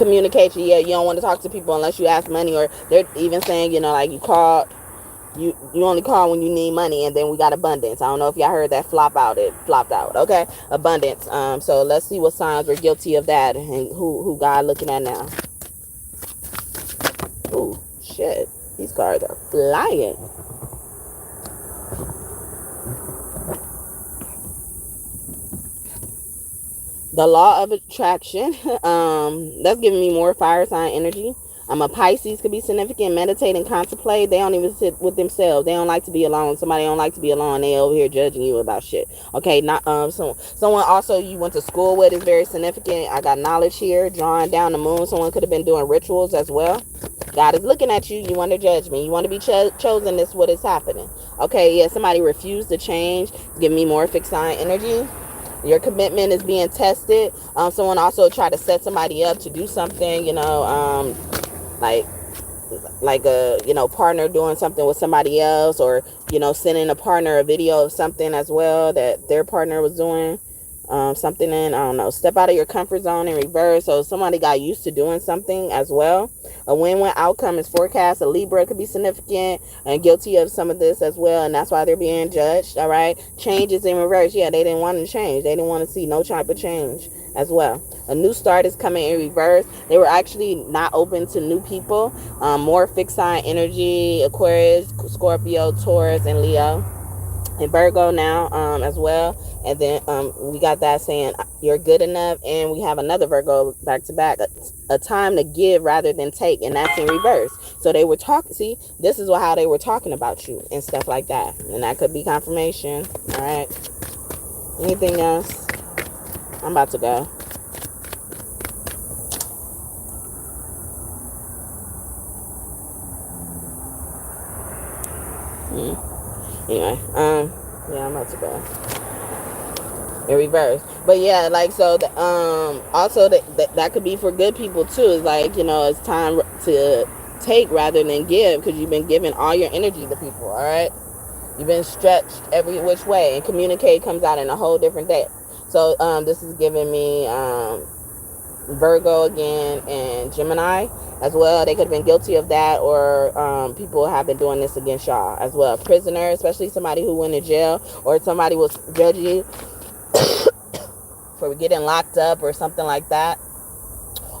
Speaker 1: Communication. Yeah, you don't want to talk to people unless you ask money, or they're even saying, you know, like you called. You only call when you need money, and then we got abundance. I don't know if y'all heard that flop out. It flopped out. Okay, abundance. So let's see what signs were guilty of that, and who God looking at now. Ooh, shit. These cards are flying. The law of attraction. That's giving me more fire sign energy. A Pisces could be significant. Meditate and contemplate. They don't even sit with themselves. They don't like to be alone. Somebody don't like to be alone. They over here judging you about shit. Okay, not someone also you went to school with is very significant. I got knowledge here. Drawing down the moon. Someone could have been doing rituals as well. God is looking at you. You want to judge me. You want to be chosen. This is what is happening. Okay, yeah. Somebody refused to change. Give me more fixed sign energy. Your commitment is being tested. Someone also tried to set somebody up to do something. You know, like a, you know, partner doing something with somebody else, or, you know, sending a partner a video of something as well that their partner was doing something in. I don't know. Step out of your comfort zone in reverse. So somebody got used to doing something as well. A win-win outcome is forecast. A Libra could be significant and guilty of some of this as well, and that's why they're being judged. All right, change is in reverse. Yeah, they didn't want to change. They didn't want to see no type of change as well. A new start is coming in reverse. They were actually not open to new people. More fixed sign energy: Aquarius, Scorpio, Taurus, and Leo. And Virgo now as well. And then we got that saying you're good enough, and we have another Virgo back to back, a time to give rather than take, and that's in reverse. So they were talking, see, this is how they were talking about you and stuff like that, and that could be confirmation. All right, anything else? I'm about to go. Anyway, yeah, I'm about to go in reverse. But yeah, like, so the, also that could be for good people too. It's like, you know, it's time to take rather than give, because you've been giving all your energy to people. All right, you've been stretched every which way, and communicate comes out in a whole different day. So this is giving me Virgo again and Gemini as well. They could have been guilty of that, or people have been doing this against y'all as well. Prisoner, especially somebody who went to jail, or somebody was judging you for getting locked up or something like that,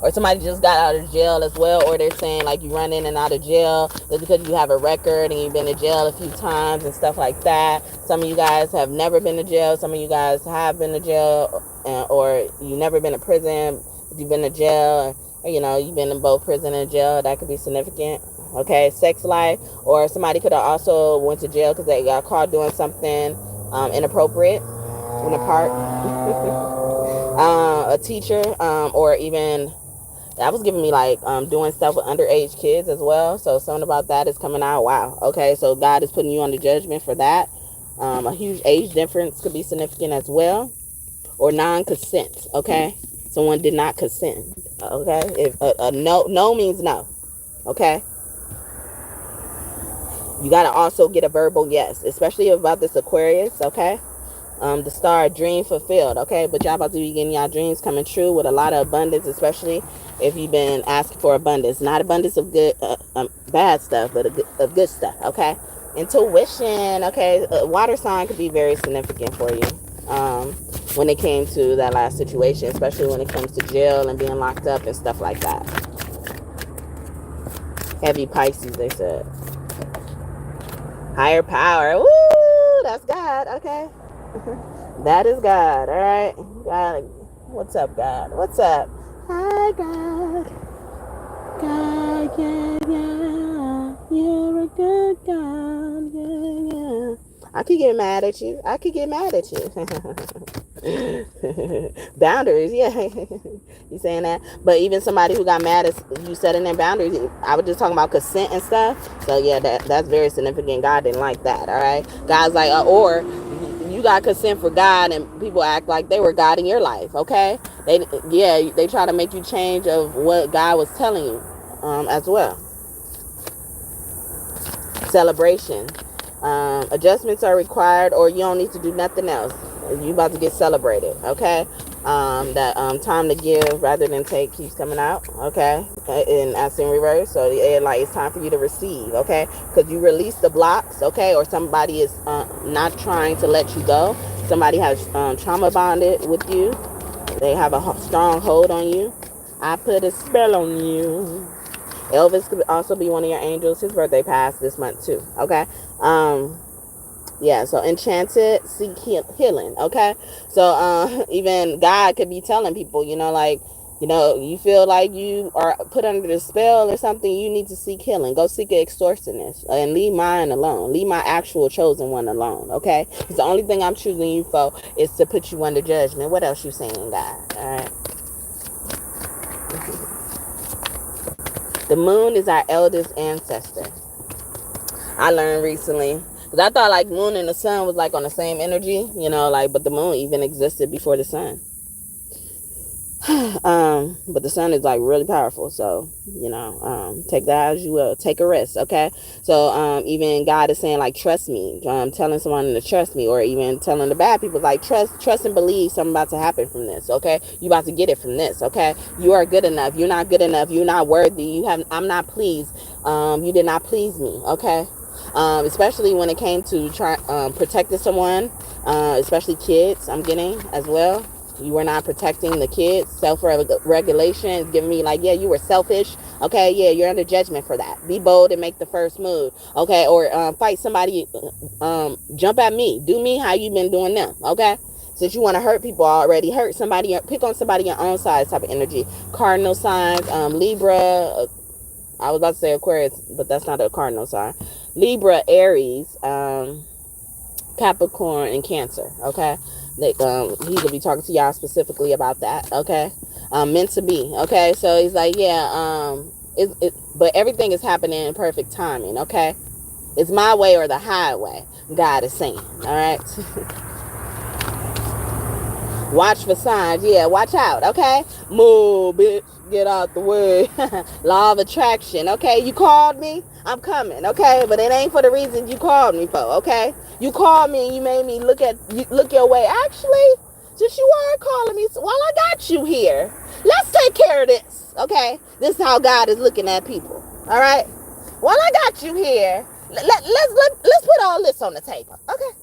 Speaker 1: or somebody just got out of jail as well, or they're saying like you run in and out of jail just because you have a record and you've been to jail a few times and stuff like that. Some of you guys have never been to jail. Some of you guys have been to jail, or you've never been to prison. You've been to jail, or, you know, you've been in both prison and jail. That could be significant. Okay, sex life, or somebody could have also went to jail because they got caught doing something inappropriate in a park. A teacher, or even that was giving me like doing stuff with underage kids as well. So something about that is coming out. Wow. Okay, so God is putting you under judgment for that. A huge age difference could be significant as well, or non-consent. Okay, someone did not consent. Okay, if a no means no. Okay, you got to also get a verbal yes, especially about this Aquarius. Okay, the star, dream fulfilled. Okay, but y'all about to be getting y'all dreams coming true with a lot of abundance, especially if you've been asking for abundance. Not abundance of good bad stuff, but of good stuff. Okay, intuition. Okay, water sign could be very significant for you when it came to that last situation, especially when it comes to jail and being locked up and stuff like that. Heavy Pisces, they said. Higher power. Woo! That's God. Okay. That is God. All right. God. What's up, God? What's up? Hi, God. God, yeah, yeah. You're a good God. Yeah, yeah. I could get mad at you. I could get mad at you. Boundaries, yeah. You saying that? But even somebody who got mad at you setting their boundaries, I was just talking about consent and stuff. So yeah, that's very significant. God didn't like that. All right, God's like, or you got consent for God, and people act like they were God in your life. Okay, they try to make you change of what God was telling you as well. Celebration. Adjustments are required, or you don't need to do nothing else. You about to get celebrated. Okay, That time to give rather than take keeps coming out, okay? And that's in reverse. So the air light, it's time for you to receive, okay? Because you release the blocks, okay? Or somebody is not trying to let you go. Somebody has trauma bonded with you. They have a strong hold on you. I put a spell on you. Elvis could also be one of your angels. His birthday passed this month too, okay? Yeah, so enchanted, seek healing, okay? So even God could be telling people, like, you feel like you are put under the spell or something, you need to seek healing. Go seek an extortionist and leave mine alone. Leave my actual chosen one alone, okay? Because the only thing I'm choosing you for is to put you under judgment. What else you saying, God? All right. The moon is our eldest ancestor. I learned recently. Because I thought like moon and the sun was like on the same energy, but the moon even existed before the sun. But the sun is like really powerful. So, take that as you will. Take a risk, okay? So, even God is saying like, trust me. Telling someone to trust me, or even telling the bad people like, trust and believe something about to happen from this, okay? You about to get it from this, okay? You are good enough. You're not good enough. You're not worthy. I'm not pleased. You did not please me, okay? Especially when it came to protecting someone, especially kids, I'm getting as well. You were not protecting the kids. Self-regulation is giving me like, yeah, you were selfish. Okay, yeah, you're under judgment for that. Be bold and make the first move. Okay, or fight somebody. Jump at me. Do me how you've been doing them. Okay. Since you want to hurt people already, hurt somebody. Pick on somebody your own size type of energy. Cardinal signs, Libra. I was about to say Aquarius, but that's not a cardinal sign. Libra, Aries, Capricorn, and Cancer. Okay, he will be talking to y'all specifically about that. Okay, meant to be. Okay, so he's like, yeah, but everything is happening in perfect timing. Okay, it's my way or the highway. God is saying. All right. Watch for signs. Yeah, watch out. Okay, move, bitch. Get out the way. Law of attraction. Okay, you called me, I'm coming. Okay, but it ain't for the reasons you called me for. Okay, you called me and you made me look your way. Actually, since you are calling me, while I got you here, let's take care of this. Okay, this is how God is looking at people. All right, while I got you here, let's put all this on the table. Okay.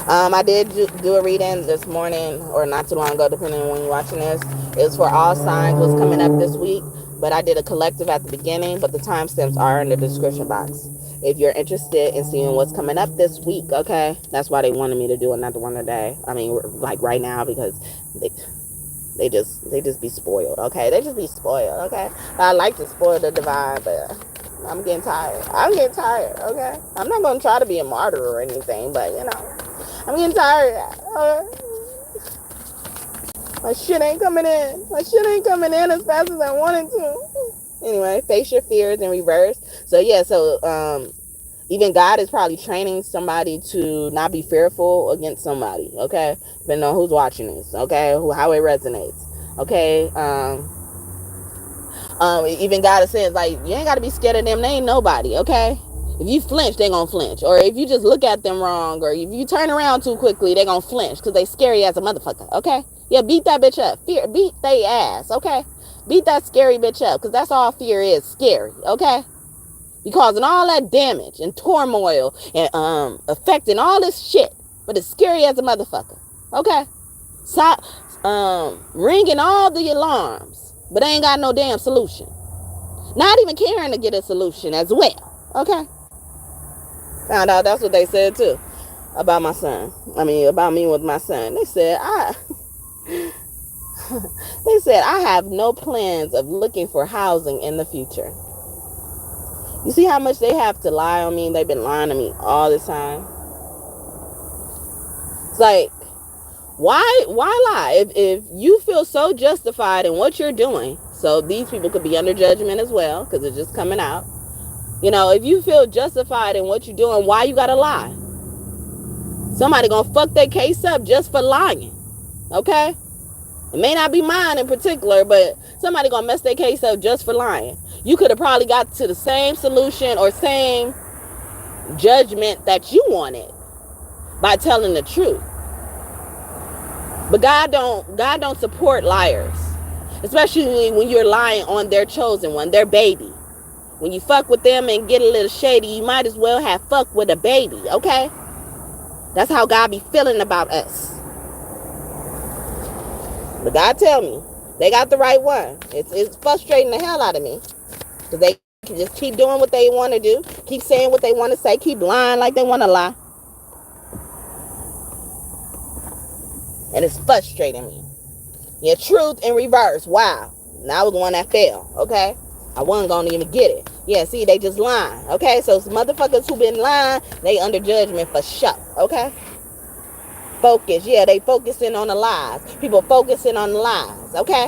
Speaker 1: I did do a reading this morning or not too long ago, depending on when you're watching this. It was for all signs what's coming up this week, but I did a collective at the beginning, but the timestamps are in the description box. If you're interested in seeing what's coming up this week, okay? That's why they wanted me to do another one today. I mean, like right now, because they just be spoiled, okay? They just be spoiled, okay? I like to spoil the divine, but I'm getting tired. Okay? I'm not going to try to be a martyr or anything, but, I'm getting tired. My shit ain't coming in. As fast as I wanted to. Anyway, face your fears in reverse. So, yeah, even God is probably training somebody to not be fearful against somebody, okay? Depending on who's watching this, okay? How it resonates, okay? Even God is saying, like, you ain't got to be scared of them. They ain't nobody, okay? If you flinch, they gonna flinch. Or if you just look at them wrong, or if you turn around too quickly, they gonna flinch because they scary as a motherfucker, okay? Yeah, beat that bitch up. Beat they ass, okay? Beat that scary bitch up, because that's all fear is, scary, okay? You causing all that damage and turmoil and affecting all this shit, but it's scary as a motherfucker, okay? Ringing all the alarms, but they ain't got no damn solution. Not even caring to get a solution as well, okay? Found out that's what they said too about my son. About me with my son. They said I have no plans of looking for housing in the future. You see how much they have to lie on me? They've been lying to me all this time. It's like, why lie? If you feel so justified in what you're doing, so these people could be under judgment as well, because it's just coming out. If you feel justified in what you're doing, why you gotta lie? Somebody gonna fuck their case up just for lying, okay? It may not be mine in particular, but somebody gonna mess their case up just for lying. You could have probably got to the same solution or same judgment that you wanted by telling the truth. But God don't support liars. Especially when you're lying on their chosen one, their baby. When you fuck with them and get a little shady, you might as well have fucked with a baby, okay? That's how God be feeling about us. But God tell me, they got the right one. It's frustrating the hell out of me. Because they can just keep doing what they want to do. Keep saying what they want to say. Keep lying like they want to lie. And it's frustrating me. Yeah, truth in reverse. Wow. Now I was the one that fell, okay? I wasn't going to even get it. Yeah, see, they just lying, okay? So motherfuckers who been lying, they under judgment for sure, okay? Focus. Yeah, they focusing on the lies. People focusing on the lies, okay?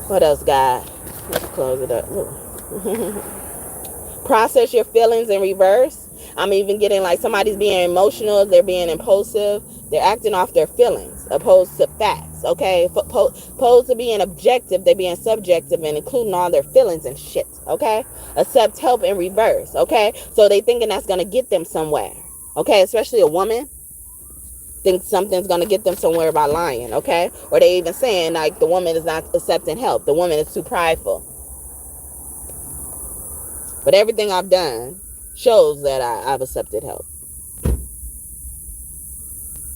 Speaker 1: What else, God? Let's close it up. Process your feelings in reverse. I'm even getting like somebody's being emotional. They're being impulsive. They're acting off their feelings opposed to facts, okay? Opposed to being objective, they're being subjective and including all their feelings and shit, okay? Accept help in reverse, okay? So they thinking that's going to get them somewhere, okay? Especially a woman thinks something's going to get them somewhere by lying, okay? Or they even saying like the woman is not accepting help. The woman is too prideful. But everything I've done shows that I've accepted help.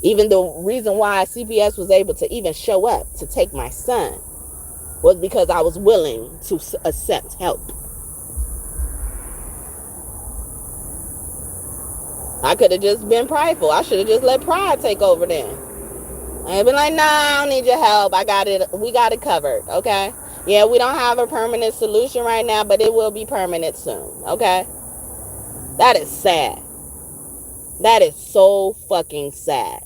Speaker 1: Even the reason why CPS was able to even show up to take my son was because I was willing to accept help. I could have just been prideful. I should have just let pride take over then. I'd been like, nah, I don't need your help. I got it. We got it covered, okay? Yeah, we don't have a permanent solution right now, but it will be permanent soon, okay? That is sad. That is so fucking sad.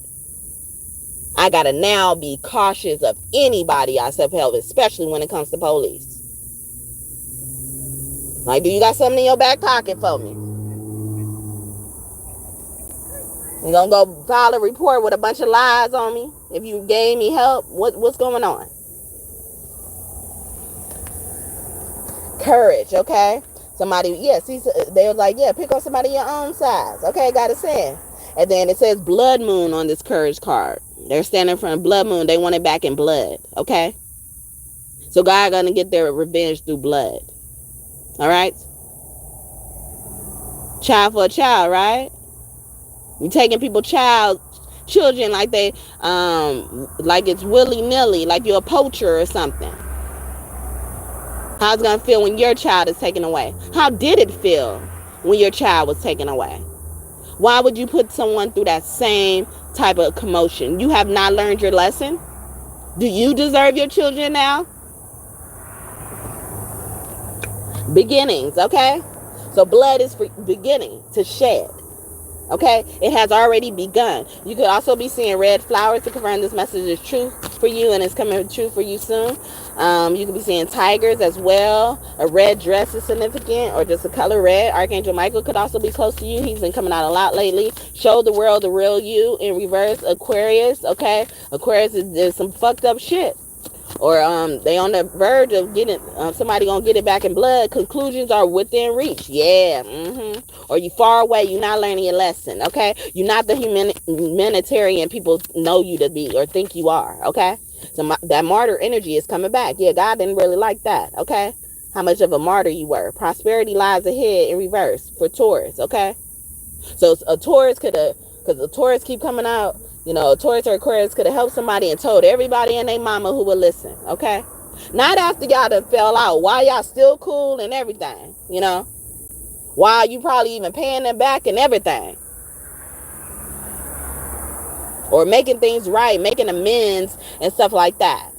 Speaker 1: I gotta now be cautious of anybody I accept help, especially when it comes to police. Like, do you got something in your back pocket for me? You gonna go file a report with a bunch of lies on me if you gave me help? What's going on? Courage, okay? Somebody, yes, they was like, yeah, pick on somebody your own size. Okay, got it said. And then it says blood moon on this courage card. They're standing in front of blood moon. They want it back in blood, okay? So God gonna get their revenge through blood. All right? Child for a child, right? You taking people children like they like it's willy-nilly, like you're a poacher or something. How's it gonna feel when your child is taken away? How did it feel when your child was taken away? Why would you put someone through that same type of commotion? You have not learned your lesson? Do you deserve your children now? Beginnings, okay? So blood is beginning to shed. Okay, it has already begun. You could also be seeing red flowers to confirm this message is true for you and it's coming true for you soon. You could be seeing tigers as well. A red dress is significant, or just a color red. Archangel Michael could also be close to you. He's been coming out a lot lately. Show the world the real you in reverse. Aquarius, okay? Aquarius is some fucked up shit. Or they on the verge of getting somebody gonna get it back in blood. Conclusions are within reach. Yeah. Or you far away. You're not learning your lesson. Okay. You're not the humanitarian people know you to be or think you are. Okay. So that martyr energy is coming back. Yeah, God didn't really like that. Okay. How much of a martyr you were. Prosperity lies ahead in reverse for Taurus. Okay. So a Taurus could have, because the Taurus keep coming out. You know, Taurus or Aquarius could have helped somebody and told everybody and their mama who would listen, okay? Not after y'all done fell out. Why y'all still cool and everything, you know? Why you probably even paying them back and everything. Or making things right, making amends and stuff like that.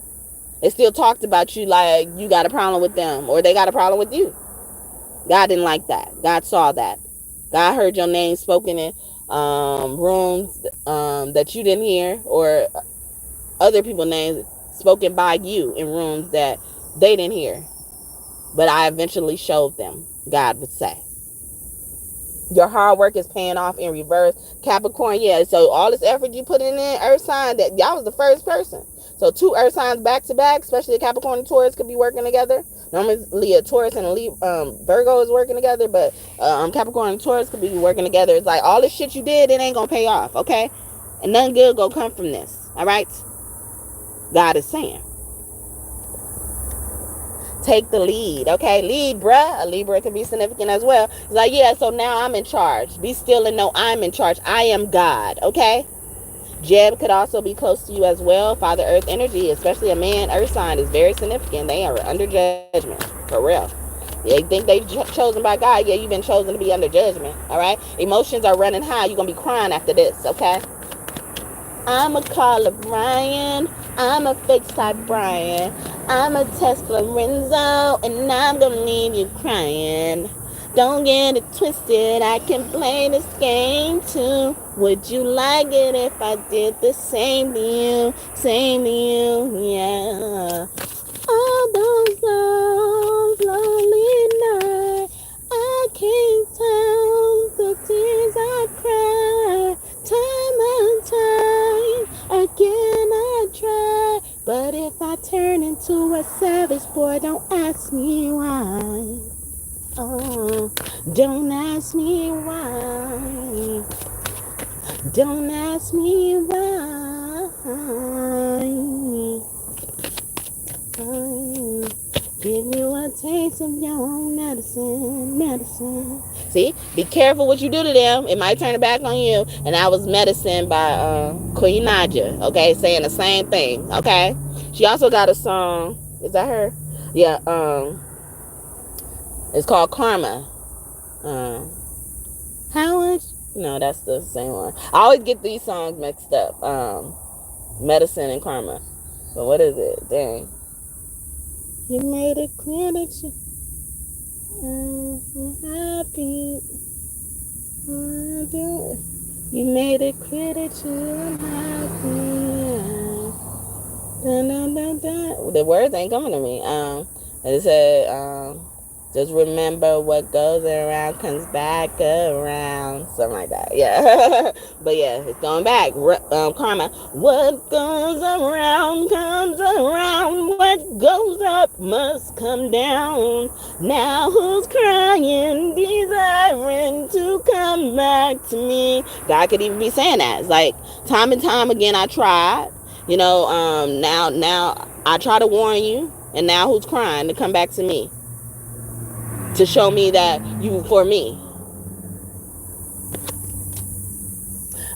Speaker 1: They still talked about you like you got a problem with them or they got a problem with you. God didn't like that. God saw that. God heard your name spoken in rooms that you didn't hear, or other people's names spoken by you in rooms that they didn't hear, but I eventually showed them. God would say your hard work is paying off in reverse. Capricorn, yeah, so all this effort you put in earth sign, that y'all was the first person. So 2 earth signs back to back, especially a Capricorn and Taurus, could be working together. Normally a Taurus and a Virgo is working together, but Capricorn and Taurus could be working together. It's like all the shit you did, it ain't gonna pay off, okay? And nothing good gonna come from this. All right? God is saying. Take the lead, okay? Libra. A Libra can be significant as well. It's like, yeah, so now I'm in charge. Be still and know I'm in charge. I am God, okay? Jeb could also be close to you as well. Father Earth energy, especially a man Earth sign, is very significant. They are under judgment, for real. They think they chosen by God. Yeah, you've been chosen to be under judgment, all right? Emotions are running high. You're going to be crying after this, okay? I'm a Carla Bryan. I'm a fake type Brian. I'm a Tesla Renzo, and I'm gonna leave you crying. Don't get it twisted, I can play this game too. Would you like it if I did the same to you? Same to you, yeah. All those lonely nights, I can't tell the tears I cry. Time and time again I try, but if I turn into a savage boy, don't ask me why. Oh, don't ask me why. Don't ask me why. Give you a taste of your own medicine. See, be careful what you do to them. It might turn it back on you. And that was Medicine by Queen Naja. Okay, saying the same thing. Okay, she also got a song. Is that her? Yeah. It's called Karma. How much? No, that's the same one. I always get these songs mixed up. Medicine and Karma. But what is it? Dang. You made it clear that you're happy. You made it clear that you're happy. Dun, dun, dun, dun. The words ain't coming to me. It said, just remember what goes around comes back around. Something like that. Yeah. But yeah, it's going back. Karma. What goes around comes around. What goes up must come down. Now who's crying, desiring to come back to me? God could even be saying that. It's like, time and time again I tried. You know, now I try to warn you. And now who's crying to come back to me? To show me that you for me.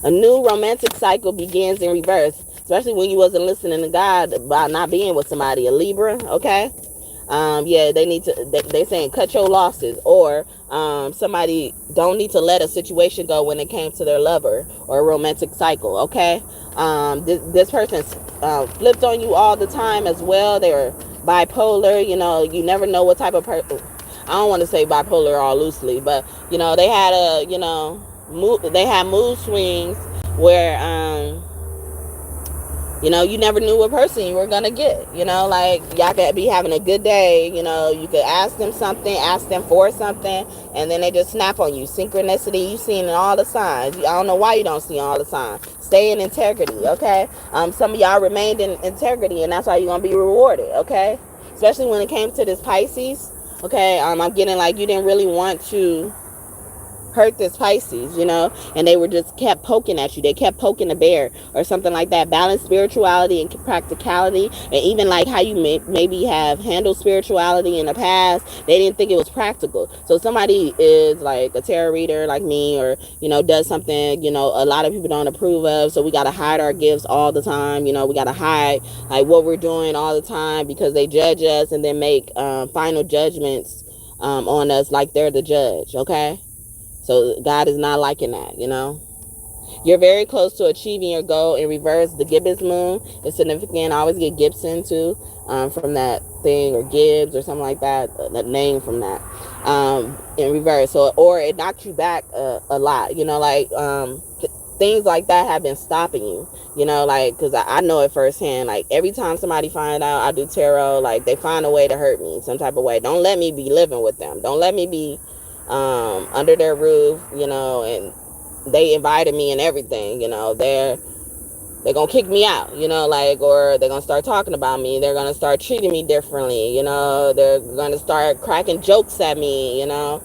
Speaker 1: A new romantic cycle begins in reverse, especially when you wasn't listening to God by not being with somebody. A Libra, okay? Yeah, they need to. They saying cut your losses, or somebody don't need to let a situation go when it came to their lover or a romantic cycle. Okay, this person flipped on you all the time as well. They're bipolar. You know, you never know what type of person. I don't want to say bipolar all loosely, but you know, they had they had mood swings where you know, you never knew what person you were gonna get. You know, like y'all could be having a good day. You know, you could ask them something, ask them for something, and then they just snap on you. Synchronicity, you've seen in all the signs. I don't know why you don't see all the signs. Stay in integrity, okay? Some of y'all remained in integrity, and that's why you're gonna be rewarded, okay? Especially when it came to this Pisces, okay? I'm getting like you didn't really want to hurt this Pisces, you know, and they were just kept poking at you. They kept poking the bear or something like that. Balance spirituality and practicality, and even like how you maybe have handled spirituality in the past. They didn't think it was practical. So somebody is like a tarot reader like me, or you know, does something, you know, a lot of people don't approve of. So we got to hide our gifts all the time. You know, we got to hide like what we're doing all the time because they judge us and then make final judgments on us like they're the judge. Okay. So God is not liking that, you know. You're very close to achieving your goal in reverse. The Gibbons moon is significant. I always get Gibson too, from that thing, or Gibbs or something like that. That name from that, in reverse. So, or it knocks you back a lot. You know, like things like that have been stopping you. You know, like because I know it firsthand. Like every time somebody find out I do tarot, like they find a way to hurt me some type of way. Don't let me be living with them. Don't let me be under their roof, you know, and they invited me and everything, you know, they're gonna kick me out, you know, like, or they're gonna start talking about me, they're gonna start treating me differently, you know, they're gonna start cracking jokes at me, you know,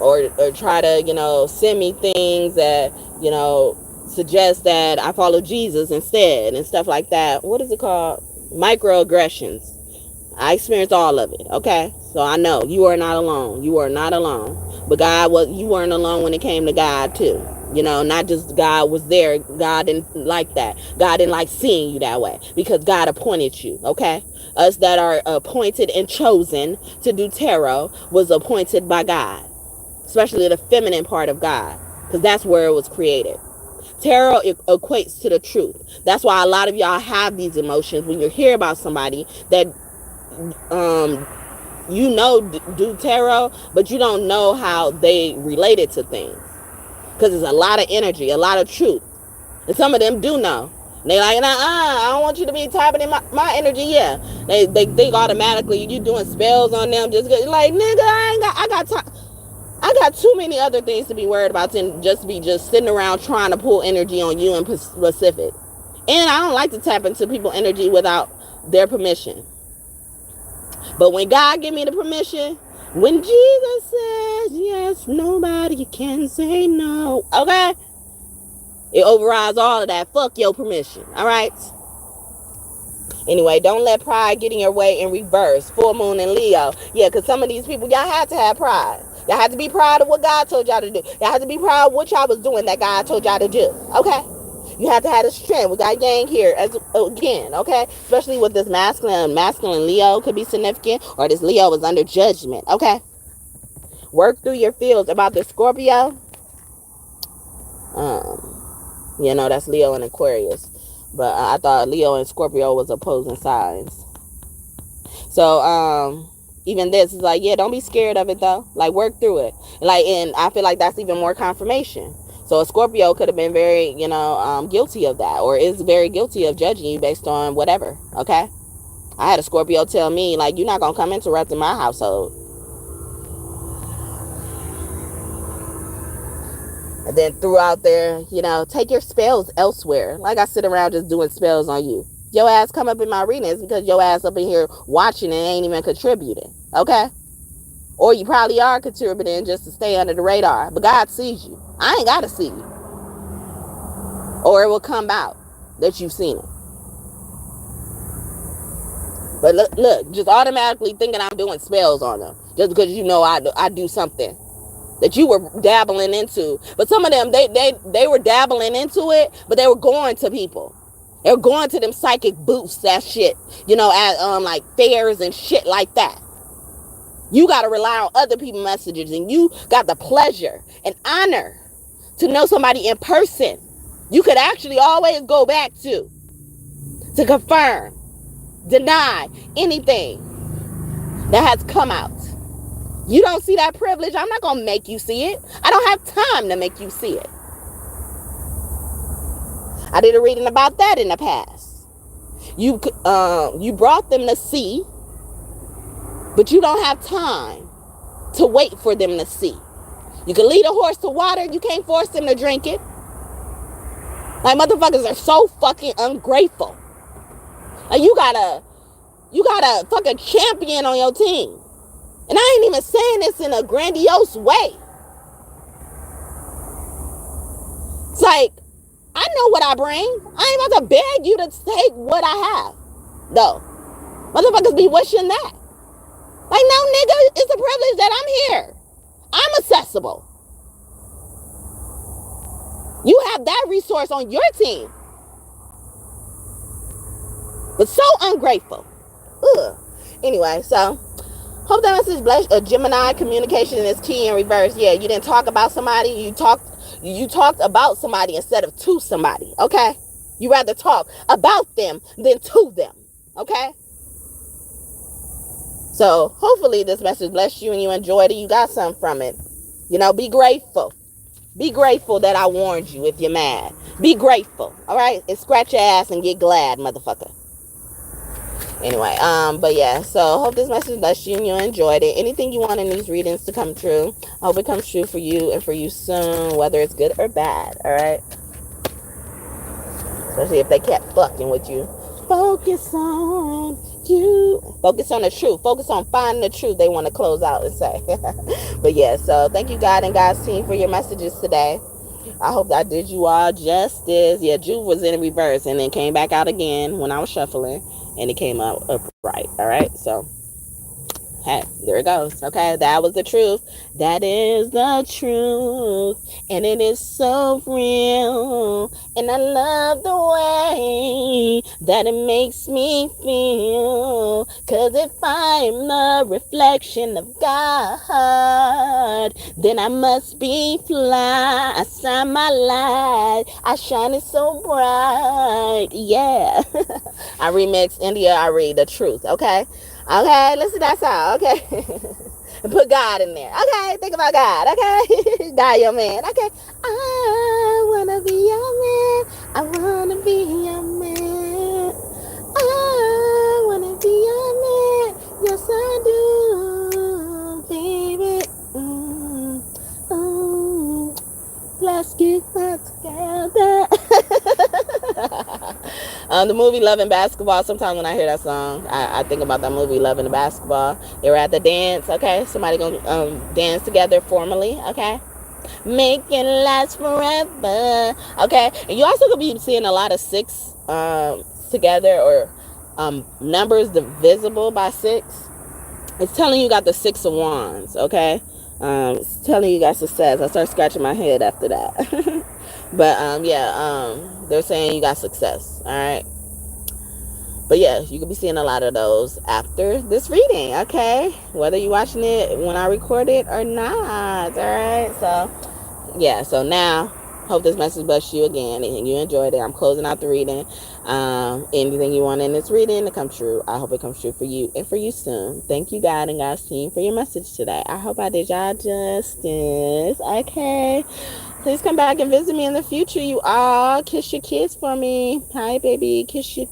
Speaker 1: or try to, you know, send me things that, you know, suggest that I follow Jesus instead and stuff like that. What is it called? Microaggressions. I experienced all of it, okay? So I know you are not alone. You are not alone. But you weren't alone when it came to God too. You know, not just God was there. God didn't like that. God didn't like seeing you that way because God appointed you, okay? Us that are appointed and chosen to do tarot was appointed by God, especially the feminine part of God, because that's where it was created. Tarot equates to the truth. That's why a lot of y'all have these emotions when you hear about somebody that do tarot, but you don't know how they related to things, because there's a lot of energy, a lot of truth, and some of them do know. They like, I don't want you to be tapping in my energy. Yeah, they think automatically you doing spells on them. Just like, nigga, I got too many other things to be worried about than just sitting around trying to pull energy on you in specific. And I don't like to tap into people's energy without their permission. But when God give me the permission, when Jesus says yes, nobody can say no. Okay? It overrides all of that. Fuck your permission. All right? Anyway, don't let pride get in your way in reverse. Full moon in Leo. Yeah, because some of these people, y'all had to have pride. Y'all had to be proud of what God told y'all to do. Y'all had to be proud of what y'all was doing that God told y'all to do. Okay? You have to have the strength. We got yang here again, okay? Especially with this masculine Leo could be significant, or this Leo is under judgment, okay? Work through your feels about the Scorpio. You know, that's Leo and Aquarius. But I thought Leo and Scorpio was opposing signs. So, even this is like, yeah, don't be scared of it though. Like, work through it. Like, and I feel like that's even more confirmation. So a Scorpio could have been very, guilty of that, or is very guilty of judging you based on whatever, okay? I had a Scorpio tell me, like, you're not going to come interrupting my household. And then threw out there, take your spells elsewhere. Like I sit around just doing spells on you. Your ass come up in my readings because your ass up in here watching and ain't even contributing, okay? Or you probably are contributing just to stay under the radar. But God sees you. I ain't got to see you. Or it will come out that you've seen it. But look, just automatically thinking I'm doing spells on them. Just because I do something that you were dabbling into. But some of them, they were dabbling into it, but they were going to people. They were going to them psychic booths, that shit. At like fairs and shit like that. You got to rely on other people's messages, and you got the pleasure and honor to know somebody in person. You could actually always go back to confirm, deny anything that has come out. You don't see that privilege, I'm not going to make you see it. I don't have time to make you see it. I did a reading about that in the past. You brought them to see, but you don't have time to wait for them to see. You can lead a horse to water, you can't force them to drink it. Like, motherfuckers are so fucking ungrateful. Like, you got a fucking champion on your team. And I ain't even saying this in a grandiose way. It's like, I know what I bring. I ain't about to beg you to take what I have. No. Motherfuckers be wishing that. Like, no, nigga, it's a privilege that I'm here. I'm accessible. You have that resource on your team. But so ungrateful. Ugh. Anyway, so hope that message bless. Gemini, communication is key in reverse. Yeah, you didn't talk about somebody. You talked about somebody instead of to somebody. Okay? You rather talk about them than to them. Okay? So hopefully this message blessed you and you enjoyed it. You got something from it. Be grateful. Be grateful that I warned you if you're mad. Be grateful. All right? And scratch your ass and get glad, motherfucker. Anyway, but yeah, so hope this message blessed you and you enjoyed it. Anything you want in these readings to come true, I hope it comes true for you and for you soon, whether it's good or bad, all right? Especially if they kept fucking with you. Focus on you. Focus on the truth. Focus on finding the truth, they want to close out and say. But yeah, so thank you, God and God's team, for your messages today. I hope I did you all justice. Yeah, Juve was in reverse and then came back out again when I was shuffling, and it came out upright. All right, so hey, there it goes. Okay, that was the truth. That is the truth. And it is so real. And I love the way that it makes me feel. Cause if I'm the reflection of God, then I must be fly. I shine my light. I shine it so bright. Yeah. I remix India, I read the truth. Okay. Okay, listen to that song, okay? And put God in there. Okay, think about God, okay? God, your man, okay? I wanna be your man. I wanna be your man. I wanna be your man. Yes, I do, baby. Let's get back together. The movie Love and Basketball. Sometimes when I hear that song, I think about that movie Love and Basketball. They were at the dance, okay? Somebody gonna dance together formally, okay? Make it last forever, okay? And you also gonna be seeing a lot of six together, or numbers divisible by 6. It's telling you got the 6 of Wands, okay? It's telling you got success. I start scratching my head after that. But they're saying you got success. All right. But yeah, you could be seeing a lot of those after this reading. Okay, whether you're watching it when I record it or not. All right. So yeah. So now, hope this message blessed you again and you enjoyed it. I'm closing out the reading. Anything you want in this reading to come true, I hope it comes true for you and for you soon. Thank you, God and God's team, for your message today. I hope I did y'all justice. Okay. Please come back and visit me in the future, you all. Kiss your kids for me. Hi, baby. Kiss you.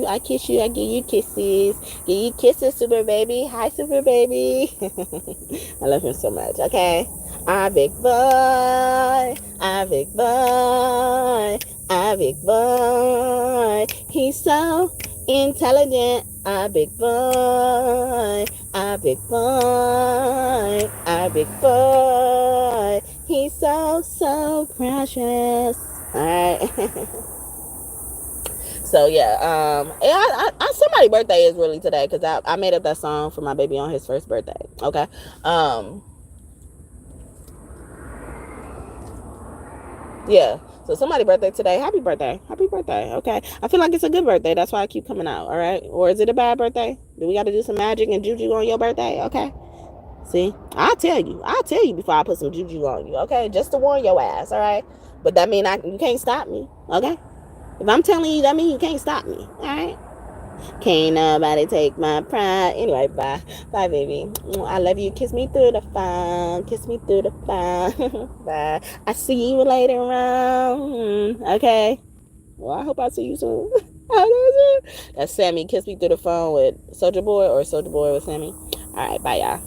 Speaker 1: I kiss you. I give you kisses. Give you kisses, super baby. Hi, super baby. I love him so much. Okay. Our big boy. Our big boy. Our big boy. He's so intelligent. Our big boy. Our big boy. Our big boy. He's so precious. Alright. So yeah, somebody's birthday is really today, because I made up that song for my baby on his first birthday. Okay. Yeah. So somebody's birthday today. Happy birthday. Happy birthday. Okay. I feel like it's a good birthday. That's why I keep coming out. All right. Or is it a bad birthday? Do we got to do some magic and juju on your birthday? Okay. See, I'll tell you before I put some juju on you, okay? Just to warn your ass, all right? But that mean you can't stop me, okay? If I'm telling you, that mean you can't stop me, all right? Can't nobody take my pride. Anyway, bye. Bye, baby. I love you. Kiss me through the phone. Kiss me through the phone. Bye. I see you later on, okay? Well, I hope I see you soon. That's Sammy. Kiss me through the phone with Soulja Boy, or Soulja Boy with Sammy. All right, bye, y'all.